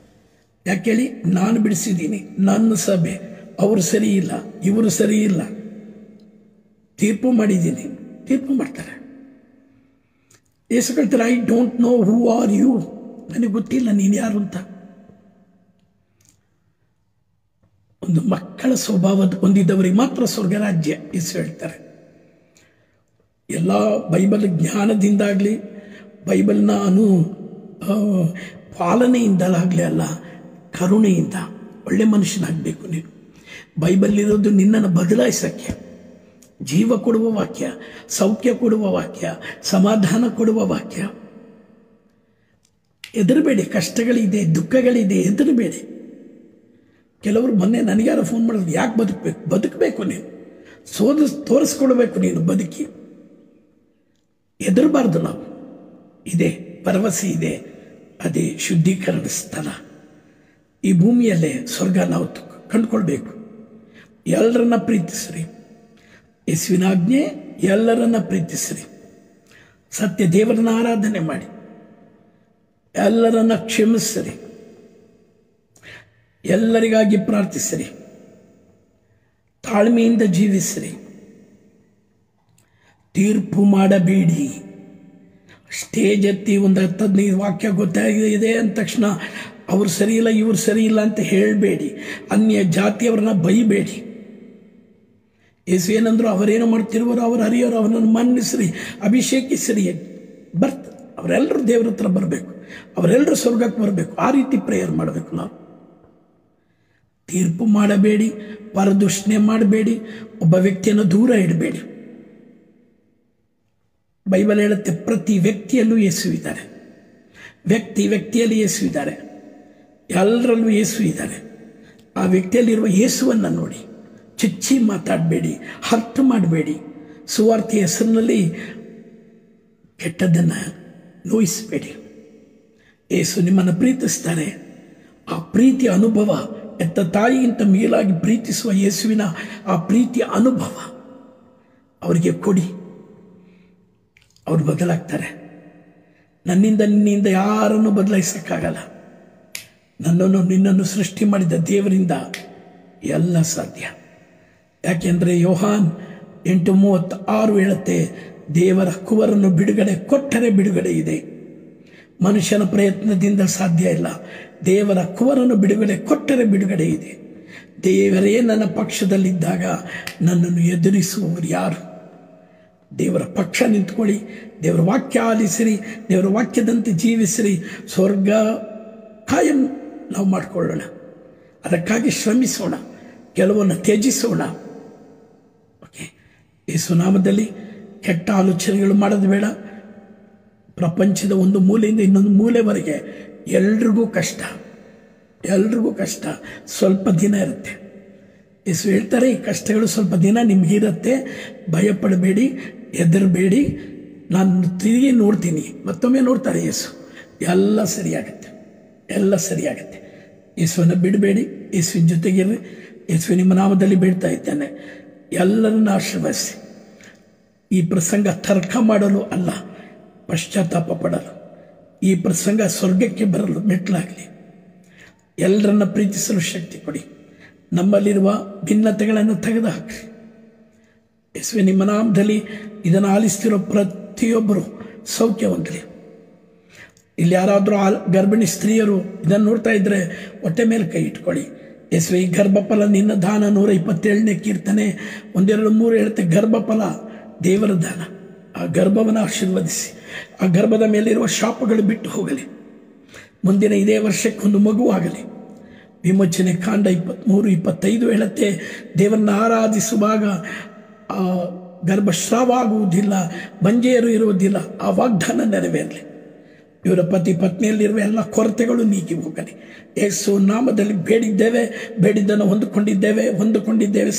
ಯಾಕೆ ಹೇಳಿ? ನಾನು ಬಿಡಿಸಿದ್ದೀನಿ, ನನ್ನ ಸಭೆ, ಅವರು ಸರಿ ಇಲ್ಲ, ಇವರು ಸರಿ ಇಲ್ಲ, ತೀರ್ಪು ಮಾಡಿದ್ದೀನಿ. ತೀರ್ಪು ಮಾಡ್ತಾರೆ. ಯೇಸು ಕೇಳ್ತಾರೆ, I don't know who are you, ನನಗೆ ಗೊತ್ತಿಲ್ಲ ನೀನು ಯಾರು ಅಂತ. ಒಂದು ಮಕ್ಕಳ ಸ್ವಭಾವದ ಹೊಂದಿದ್ದವರಿಗೆ ಮಾತ್ರ ಸ್ವರ್ಗ ರಾಜ್ಯ ಯೇಸು ಹೇಳ್ತಾರೆ. ಎಲ್ಲ ಬೈಬಲ್ ಜ್ಞಾನದಿಂದಾಗಲಿ, ಬೈಬಲ್ನ ಪಾಲನೆಯಿಂದಲಾಗಲಿ ಅಲ್ಲ, ಕರುಣೆಯಿಂದ ಒಳ್ಳೆ ಮನುಷ್ಯನಾಗಬೇಕು ನೀನು. ಬೈಬಲ್ ಇರೋದು ನಿನ್ನನ್ನು ಬದಲಾಯಿಸೋಕ್ಕೆ, ಜೀವ ಕೊಡುವ ವಾಕ್ಯ, ಸೌಖ್ಯ ಕೊಡುವ ವಾಕ್ಯ, ಸಮಾಧಾನ ಕೊಡುವ ವಾಕ್ಯ. ಹೆದರಬೇಡಿ, ಕಷ್ಟಗಳಿದೆ, ದುಃಖಗಳಿದೆ, ಹೆದರಬೇಡಿ. ಕೆಲವರು ಮೊನ್ನೆ ನನಗ್ಯಾರೋ ಫೋನ್ ಮಾಡಿದ್ರು, ಯಾಕೆ ಬದುಕಬೇಕು ನೀನು, ತೋರಿಸ್ಕೊಡ್ಬೇಕು ನೀನು ಬದುಕಿ. ಹೆದರಬಾರ್ದು ನಾವು. ಇದೆ, ಭರವಸೆ ಇದೆ, ಅದೇ ಶುದ್ಧೀಕರಣ ಸ್ಥಳ. ಈ ಭೂಮಿಯಲ್ಲೇ ಸ್ವರ್ಗ ನಾವು ಕಂಡುಕೊಳ್ಬೇಕು. ಎಲ್ಲರನ್ನ ಪ್ರೀತಿಸ್ರಿ, ಯೇಸುವಿನ ಆಜ್ಞೆ ಎಲ್ಲರನ್ನ ಪ್ರೀತಿಸ್ರಿ, ಸತ್ಯ ದೇವರನ್ನ ಆರಾಧನೆ ಮಾಡಿ, ಎಲ್ಲರನ್ನ ಕ್ಷಮಿಸ್ರಿ, ಎಲ್ಲರಿಗಾಗಿ ಪ್ರಾರ್ಥಿಸಿರಿ, ತಾಳ್ಮೆಯಿಂದ ಜೀವಿಸಿರಿ, ತೀರ್ಪು ಮಾಡಬೇಡಿ. ಸ್ಟೇಜ್ ಎತ್ತಿ ಒಂದು 10-15 ವಾಕ್ಯ ಗೊತ್ತಾಗಿದೆ ಅಂದ ತಕ್ಷಣ ಅವ್ರು ಸರಿ ಇಲ್ಲ, ಇವ್ರು ಸರಿ ಇಲ್ಲ ಅಂತ ಹೇಳಬೇಡಿ. ಅನ್ಯ ಜಾತಿಯವರನ್ನ ಬೈಬೇಡಿ. ಯೇಸು ಏನಂದ್ರು, ಅವರೇನು ಮಾಡ್ತಿರುವರು ಅವರು ಹರಿಯೋರು, ಅವನನ್ನು ಮನ್ನಿಸ್ರಿ, ಅಭಿಷೇಕಿಸ್ರಿ. ಅವರೆಲ್ಲರೂ ದೇವರ ಹತ್ರ ಬರಬೇಕು, ಅವರೆಲ್ಲರೂ ಸ್ವರ್ಗಕ್ಕೆ ಬರಬೇಕು. ಆ ರೀತಿ ಪ್ರೇಯರ್ ಮಾಡಬೇಕು ನಾವು. ತೀರ್ಪು ಮಾಡಬೇಡಿ, ಪರದೂಷಣೆ ಮಾಡಬೇಡಿ, ಒಬ್ಬ ವ್ಯಕ್ತಿಯನ್ನು ದೂರ ಇಡಬೇಡಿ. ಬೈಬಲ್ ಹೇಳುತ್ತೆ, ಪ್ರತಿ ವ್ಯಕ್ತಿಯಲ್ಲೂ ಯೇಸು ಇದ್ದಾರೆ, ವ್ಯಕ್ತಿಯಲ್ಲಿ ಯೇಸು ಇದ್ದಾರೆ, ಎಲ್ಲರಲ್ಲೂ ಯೇಸು ಇದ್ದಾರೆ. ಆ ವ್ಯಕ್ತಿಯಲ್ಲಿರುವ ಯೇಸುವನ್ನು ನೋಡಿ, ಚುಚ್ಚಿ ಮಾತಾಡಬೇಡಿ, ಹರ್ಟ್ ಮಾಡಬೇಡಿ. ಸುವಾರ್ತೆ ಹೆಸರಿನಲ್ಲಿ ಕೆಟ್ಟದ್ದನ್ನು ನೋಯಿಸಬೇಡಿ. ಯೇಸು ನಿಮ್ಮನ್ನು ಪ್ರೀತಿಸ್ತಾರೆ. ಆ ಪ್ರೀತಿಯ ಅನುಭವ, ಎತ್ತ ತಾಯಿಗಿಂತ ಮೇಲಾಗಿ ಪ್ರೀತಿಸುವ ಯೇಸುವಿನ ಆ ಪ್ರೀತಿಯ ಅನುಭವ ಅವರಿಗೆ ಕೊಡಿ. ಅವರು ಬದಲಾಗ್ತಾರೆ. ನನ್ನಿಂದ ನಿನ್ನಿಂದ ಯಾರನ್ನು ಬದಲಾಯಿಸೋಕ್ಕಾಗಲ್ಲ. ನನ್ನನ್ನು ನಿನ್ನನ್ನು ಸೃಷ್ಟಿ ಮಾಡಿದ ದೇವರಿಂದ ಎಲ್ಲ ಸಾಧ್ಯ. ಯಾಕೆಂದರೆ ಯೋಹಾನ್ 8:36 ಹೇಳುತ್ತೆ, ದೇವರ ಕುವರನ್ನು ಬಿಡುಗಡೆ ಕೊಟ್ಟರೆ ಬಿಡುಗಡೆ ಇದೆ. ಮನುಷ್ಯನ ಪ್ರಯತ್ನದಿಂದ ಸಾಧ್ಯ ಇಲ್ಲ. ದೇವರ ಕುವರನ್ನು ಬಿಡುಗಡೆ ಕೊಟ್ಟರೆ ಬಿಡುಗಡೆ ಇದೆ. ದೇವರೇ ನನ್ನ ಪಕ್ಷದಲ್ಲಿದ್ದಾಗ ನನ್ನನ್ನು ಎದುರಿಸುವವರು ಯಾರು? ದೇವರ ಪಕ್ಷ ನಿಂತ್ಕೊಳ್ಳಿ, ದೇವರ ವಾಕ್ಯ ಆಲಿಸಿರಿ, ದೇವರ ವಾಕ್ಯದಂತೆ ಜೀವಿಸಿರಿ. ಸ್ವರ್ಗ ಕಾಯಂ ನಾವು ಮಾಡಿಕೊಳ್ಳೋಣ. ಅದಕ್ಕಾಗಿ ಶ್ರಮಿಸೋಣ, ಕೆಲವನ್ನು ತ್ಯಜಿಸೋಣ. ಓಕೆ, ಯೇಸು ನಾಮದಲ್ಲಿ ಕೆಟ್ಟ ಆಲೋಚನೆಗಳು ಮಾಡೋದು ಬೇಡ. ಪ್ರಪಂಚದ ಒಂದು ಮೂಲೆಯಿಂದ ಇನ್ನೊಂದು ಮೂಲೆವರೆಗೆ ಎಲ್ರಿಗೂ ಕಷ್ಟ, ಸ್ವಲ್ಪ ದಿನ ಇರುತ್ತೆ. ಯೇಸು ಹೇಳ್ತಾರೆ, ಈ ಕಷ್ಟಗಳು ಸ್ವಲ್ಪ ದಿನ ನಿಮಗಿರುತ್ತೆ, ಭಯಪಡಬೇಡಿ, ಹೆದರಬೇಡಿ, ನಾನು ತಿರುಗಿ ನೋಡ್ತೀನಿ, ಮತ್ತೊಮ್ಮೆ ನೋಡ್ತಾರೆ ಯೇಸು. ಎಲ್ಲ ಸರಿಯಾಗುತ್ತೆ, ಎಲ್ಲ ಸರಿಯಾಗುತ್ತೆ. ಯೇಸುವನ್ನು ಬಿಡಬೇಡಿ, ಯೇಸುವಿನ ಜೊತೆಗಿರ್ರಿ. ಯೇಸು ನಿಮ್ಮ ನಾಮದಲ್ಲಿ ಬೇಡ್ತಾ ಇದ್ದೇನೆ, ಎಲ್ಲರನ್ನ ಆಶೀರ್ವದಿಸಿ. ಈ ಪ್ರಸಂಗ ತರ್ಕ ಮಾಡಲು ಅಲ್ಲ, ಪಶ್ಚಾತ್ತಾಪ ಪಡಲು. ಈ ಪ್ರಸಂಗ ಸ್ವರ್ಗಕ್ಕೆ ಬರಲು ಮೆಟ್ಲಾಗಲಿ. ಎಲ್ಲರನ್ನ ಪ್ರೀತಿಸಲು ಶಕ್ತಿ ಕೊಡಿ. ನಮ್ಮಲ್ಲಿರುವ ಭಿನ್ನತೆಗಳನ್ನು ತೆಗೆದುಹಾಕ್ರಿ. ಯೇಸುವೆ, ನಿಮ್ಮ ನಾಮದಲ್ಲಿ ಇದನ್ನು ಆಲಿಸ್ತಿರೋ ಪ್ರತಿಯೊಬ್ಬರು ಸೌಖ್ಯ ಹೊಂದಲಿ. ಇಲ್ಲಿ ಯಾರಾದರೂ ಗರ್ಭಿಣಿ ಸ್ತ್ರೀಯರು ಇದನ್ನು ನೋಡ್ತಾ ಇದ್ದರೆ ಹೊಟ್ಟೆ ಮೇಲೆ ಕೈ ಇಟ್ಕೊಳ್ಳಿ. ಯೇಸುವೆ, ಈ ಗರ್ಭಫಲ ನಿನ್ನ ದಾನ. 127ನೇ ಕೀರ್ತನೆ 1-2-3 ಹೇಳುತ್ತೆ, ಗರ್ಭಫಲ ದೇವರ ದಾನ. ಆ ಗರ್ಭವನ್ನು ಆಶೀರ್ವದಿಸಿ. ಆ ಗರ್ಭದ ಮೇಲಿರುವ ಶಾಪಗಳು ಬಿಟ್ಟು ಹೋಗಲಿ. ಮುಂದಿನ ಇದೇ ವರ್ಷಕ್ಕೊಂದು ಮಗುವಾಗಲಿ. ವಿಮೋಚನೆ ಕಾಂಡ 23-25 ಹೇಳುತ್ತೆ, ದೇವರನ್ನ ಆರಾಧಿಸುವಾಗ ಗರ್ಭಸ್ರಾವ ಆಗುವುದಿಲ್ಲ, ಬಂಜೆಯರು ಇರುವುದಿಲ್ಲ. ಆ ವಾಗ್ದಾನ ನೆರವೇರಲಿ. ಇವರ ಪತಿ ಪತ್ನಿಯಲ್ಲಿರುವ ಎಲ್ಲ ಕೊರತೆಗಳು ನೀಗಿ ಹೋಗಲಿ. ಯೇಸು ನಾಮದಲ್ಲಿ ಬೇಡಿದ್ದನ್ನು ಹೊಂದಿಕೊಂಡಿದ್ದೇವೆ.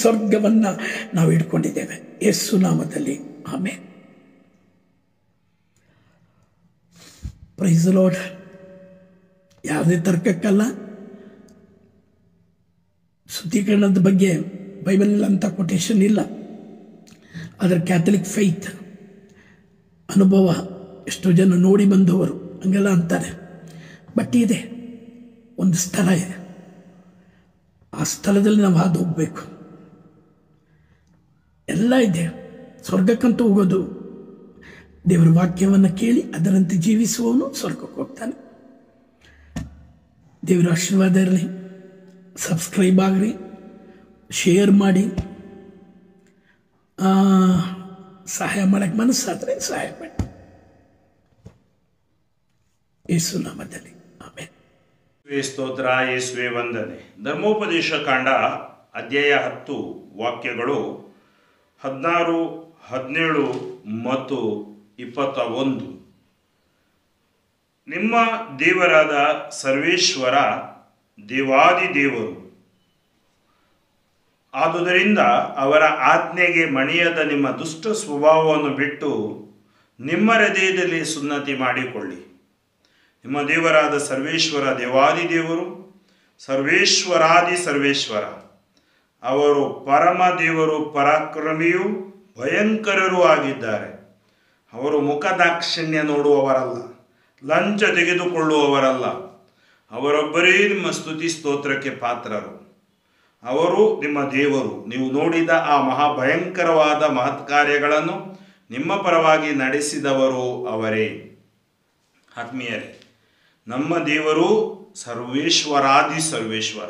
ಸ್ವರ್ಗವನ್ನು ನಾವು ಇಟ್ಕೊಂಡಿದ್ದೇವೆ. ಯೇಸು ನಾಮದಲ್ಲಿ ಆಮೆನ್. Price the lord. ಯಾವುದೇ ತರ್ಕಕ್ಕಲ್ಲ. ಶುದ್ಧೀಕರಣದ ಬಗ್ಗೆ ಬೈಬಲ್ನಲ್ಲಿ ಅಂಥ ಕೊಟೇಶನ್ ಇಲ್ಲ. ಅದರ ಕ್ಯಾಥಲಿಕ್ ಫೈತ್ ಅನುಭವ, ಎಷ್ಟೋ ಜನ ನೋಡಿ ಬಂದವರು ಹಂಗೆಲ್ಲ ಅಂತಾರೆ. ಬಟ್ ಇದೆ, ಒಂದು ಸ್ಥಳ ಇದೆ. ಆ ಸ್ಥಳದಲ್ಲಿ ನಾವು ಹಾದು ಹೋಗಬೇಕು. ಎಲ್ಲ ಇದೆ. ಸ್ವರ್ಗಕ್ಕಂತೂ ಹೋಗೋದು, ದೇವರ ವಾಕ್ಯವನ್ನು ಕೇಳಿ ಅದರಂತೆ ಜೀವಿಸುವವನು ಸ್ವರ್ಗಕ್ಕೆ ಹೋಗ್ತಾನೆ. ದೇವರ ಆಶೀರ್ವಾದ ಇರಲಿ. ಸಬ್ಸ್ಕ್ರೈಬ್ ಆಗ್ರಿ, ಶೇರ್ ಮಾಡಿ, ಸಹಾಯ ಮಾಡಕ್ಕೆ ಮನಸ್ಸಾದರೆ ಸಹಾಯ ಮಾಡಿ. ಯೇಸು ನಾಮದಲ್ಲಿ ಆಮೆನ್. ಸ್ತೋತ್ರ. ಯೇಸುವೆ ವಂದನೆ. ಧರ್ಮೋಪದೇಶ ಕಾಂಡ ಅಧ್ಯಾಯ 10 ವಾಕ್ಯಗಳು 16, 17 ಮತ್ತು 21. ನಿಮ್ಮ ದೇವರಾದ ಸರ್ವೇಶ್ವರ ದೇವಾದಿದೇವರು, ಆದುದರಿಂದ ಅವರ ಆಜ್ಞೆಗೆ ಮಣಿಯದ ನಿಮ್ಮ ದುಷ್ಟ ಸ್ವಭಾವವನ್ನು ಬಿಟ್ಟು ನಿಮ್ಮ ಹೃದಯದಲ್ಲಿ ಸುನ್ನತಿ ಮಾಡಿಕೊಳ್ಳಿ. ನಿಮ್ಮ ದೇವರಾದ ಸರ್ವೇಶ್ವರ ದೇವಾದಿದೇವರು, ಸರ್ವೇಶ್ವರಾದಿ ಸರ್ವೇಶ್ವರ. ಅವರು ಪರಮ ದೇವರು, ಪರಾಕ್ರಮಿಯೂ ಭಯಂಕರರೂ ಆಗಿದ್ದಾರೆ. ಅವರು ಮುಖದಾಕ್ಷಿಣ್ಯ ನೋಡುವವರಲ್ಲ, ಲಂಚ ತೆಗೆದುಕೊಳ್ಳುವವರಲ್ಲ. ಅವರೊಬ್ಬರೇ ನಿಮ್ಮ ಸ್ತುತಿ ಸ್ತೋತ್ರಕ್ಕೆ ಪಾತ್ರರು. ಅವರು ನಿಮ್ಮ ದೇವರು. ನೀವು ನೋಡಿದ ಆ ಮಹಾಭಯಂಕರವಾದ ಮಹತ್ ಕಾರ್ಯಗಳನ್ನು ನಿಮ್ಮ ಪರವಾಗಿ ನಡೆಸಿದವರು ಅವರೇ. ಆತ್ಮೀಯರೇ, ನಮ್ಮ ದೇವರು ಸರ್ವೇಶ್ವರಾದಿ ಸರ್ವೇಶ್ವರ,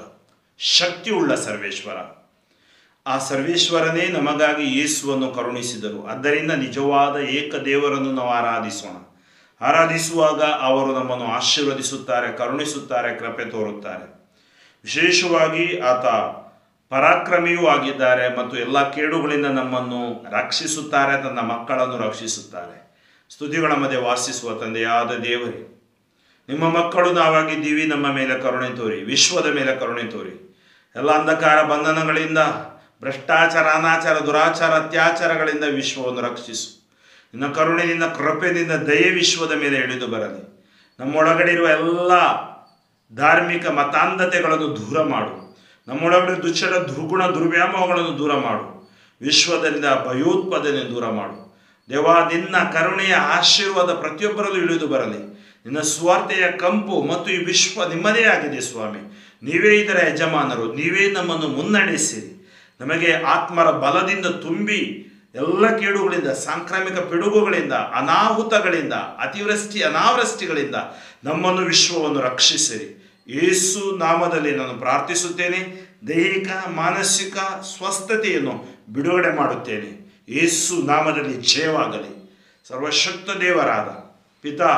ಶಕ್ತಿಯುಳ್ಳ ಸರ್ವೇಶ್ವರ. ಆ ಸರ್ವೇಶ್ವರನೇ ನಮಗಾಗಿ ಯೇಸುವನ್ನು ಕರುಣಿಸಿದರು. ಆದ್ದರಿಂದ ನಿಜವಾದ ಏಕ ದೇವರನ್ನು ನಾವು ಆರಾಧಿಸುವಾಗ ಅವರು ನಮ್ಮನ್ನು ಆಶೀರ್ವದಿಸುತ್ತಾರೆ, ಕರುಣಿಸುತ್ತಾರೆ, ಕೃಪೆ ತೋರುತ್ತಾರೆ. ವಿಶೇಷವಾಗಿ ಆತ ಪರಾಕ್ರಮಿಯೂ ಆಗಿದ್ದಾರೆ ಮತ್ತು ಎಲ್ಲ ಕೇಡುಗಳಿಂದ ನಮ್ಮನ್ನು ರಕ್ಷಿಸುತ್ತಾರೆ, ತನ್ನ ಮಕ್ಕಳನ್ನು ರಕ್ಷಿಸುತ್ತಾರೆ. ಸ್ತುತಿಗಳ ಮಧ್ಯೆ ವಾಸಿಸುವ ತಂದೆಯಾದ ದೇವರೇ, ನಿಮ್ಮ ಮಕ್ಕಳು ನಾವಾಗಿದ್ದೀವಿ. ನಮ್ಮ ಮೇಲೆ ಕರುಣೆ ತೋರಿ, ವಿಶ್ವದ ಮೇಲೆ ಕರುಣೆ ತೋರಿ. ಎಲ್ಲ ಅಂಧಕಾರ ಬಂಧನಗಳಿಂದ, ಭ್ರಷ್ಟಾಚಾರ, ಅನಾಚಾರ, ದುರಾಚಾರ, ಅತ್ಯಾಚಾರಗಳಿಂದ ವಿಶ್ವವನ್ನು ರಕ್ಷಿಸು. ನಿನ್ನ ಕರುಣೆ, ನಿನ್ನ ಕೃಪೆ, ನಿನ್ನ ದಯೆ ವಿಶ್ವದ ಮೇಲೆ ಇಳಿದು ಬರಲಿ. ನಮ್ಮೊಳಗಡೆ ಇರುವ ಎಲ್ಲ ಧಾರ್ಮಿಕ ಮತಾಂಧತೆಗಳನ್ನು ದೂರ ಮಾಡು. ನಮ್ಮೊಳಗಡೆ ದುಶ್ಚಟ, ದುರ್ಗುಣ, ದುರ್ವ್ಯಾಮೋಹಗಳನ್ನು ದೂರ ಮಾಡು. ವಿಶ್ವದಿಂದ ಭಯೋತ್ಪಾದನೆ ದೂರ ಮಾಡು. ದೇವಾ, ನಿನ್ನ ಕರುಣೆಯ ಆಶೀರ್ವಾದ ಪ್ರತಿಯೊಬ್ಬರಲ್ಲೂ ಇಳಿದು ಬರಲಿ. ನಿನ್ನ ಸ್ವಾರ್ಥೆಯ ಕಂಪು ಮತ್ತು ಈ ವಿಶ್ವ ನಿಮ್ಮದೇ ಆಗಿದೆ ಸ್ವಾಮಿ. ನೀವೇ ಇದರ ಯಜಮಾನರು. ನೀವೇ ನಮ್ಮನ್ನು ಮುನ್ನಡೆಸಿರಿ. ನಮಗೆ ಆತ್ಮರ ಬಲದಿಂದ ತುಂಬಿ ಎಲ್ಲ ಕೇಡುಗಳಿಂದ, ಸಾಂಕ್ರಾಮಿಕ ಪಿಡುಗುಗಳಿಂದ, ಅನಾಹುತಗಳಿಂದ, ಅತಿವೃಷ್ಟಿ ಅನಾವೃಷ್ಟಿಗಳಿಂದ ನಮ್ಮನ್ನು, ವಿಶ್ವವನ್ನು ರಕ್ಷಿಸಿರಿ. ಯೇಸು ನಾಮದಲ್ಲಿ ನಾನು ಪ್ರಾರ್ಥಿಸುತ್ತೇನೆ. ದೈಹಿಕ ಮಾನಸಿಕ ಸ್ವಸ್ಥತೆಯನ್ನು ಬಿಡುಗಡೆ ಮಾಡುತ್ತೇನೆ. ಯೇಸು ನಾಮದಲ್ಲಿ ಜಯವಾಗಲಿ. ಸರ್ವಶಕ್ತ ದೇವರಾದ ಪಿತಾ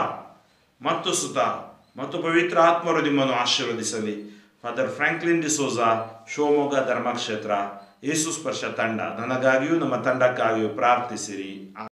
ಮತ್ತು ಸುತ ಮತ್ತು ಪವಿತ್ರ ಆತ್ಮರು ನಿಮ್ಮನ್ನು ಆಶೀರ್ವದಿಸಲಿ. ಫಾದರ್ ಫ್ರಾಂಕ್ಲಿನ್ ಡಿಸೋಜಾ, ಶಿವಮೊಗ್ಗ ಧರ್ಮಕ್ಷೇತ್ರ, ಯೇಸು ಸ್ಪರ್ಶ ತಂಡ, ನನಗಾಗಿಯೂ ನಮ್ಮ ತಂಡಕ್ಕಾಗಿಯೂ ಪ್ರಾರ್ಥಿಸಿರಿ.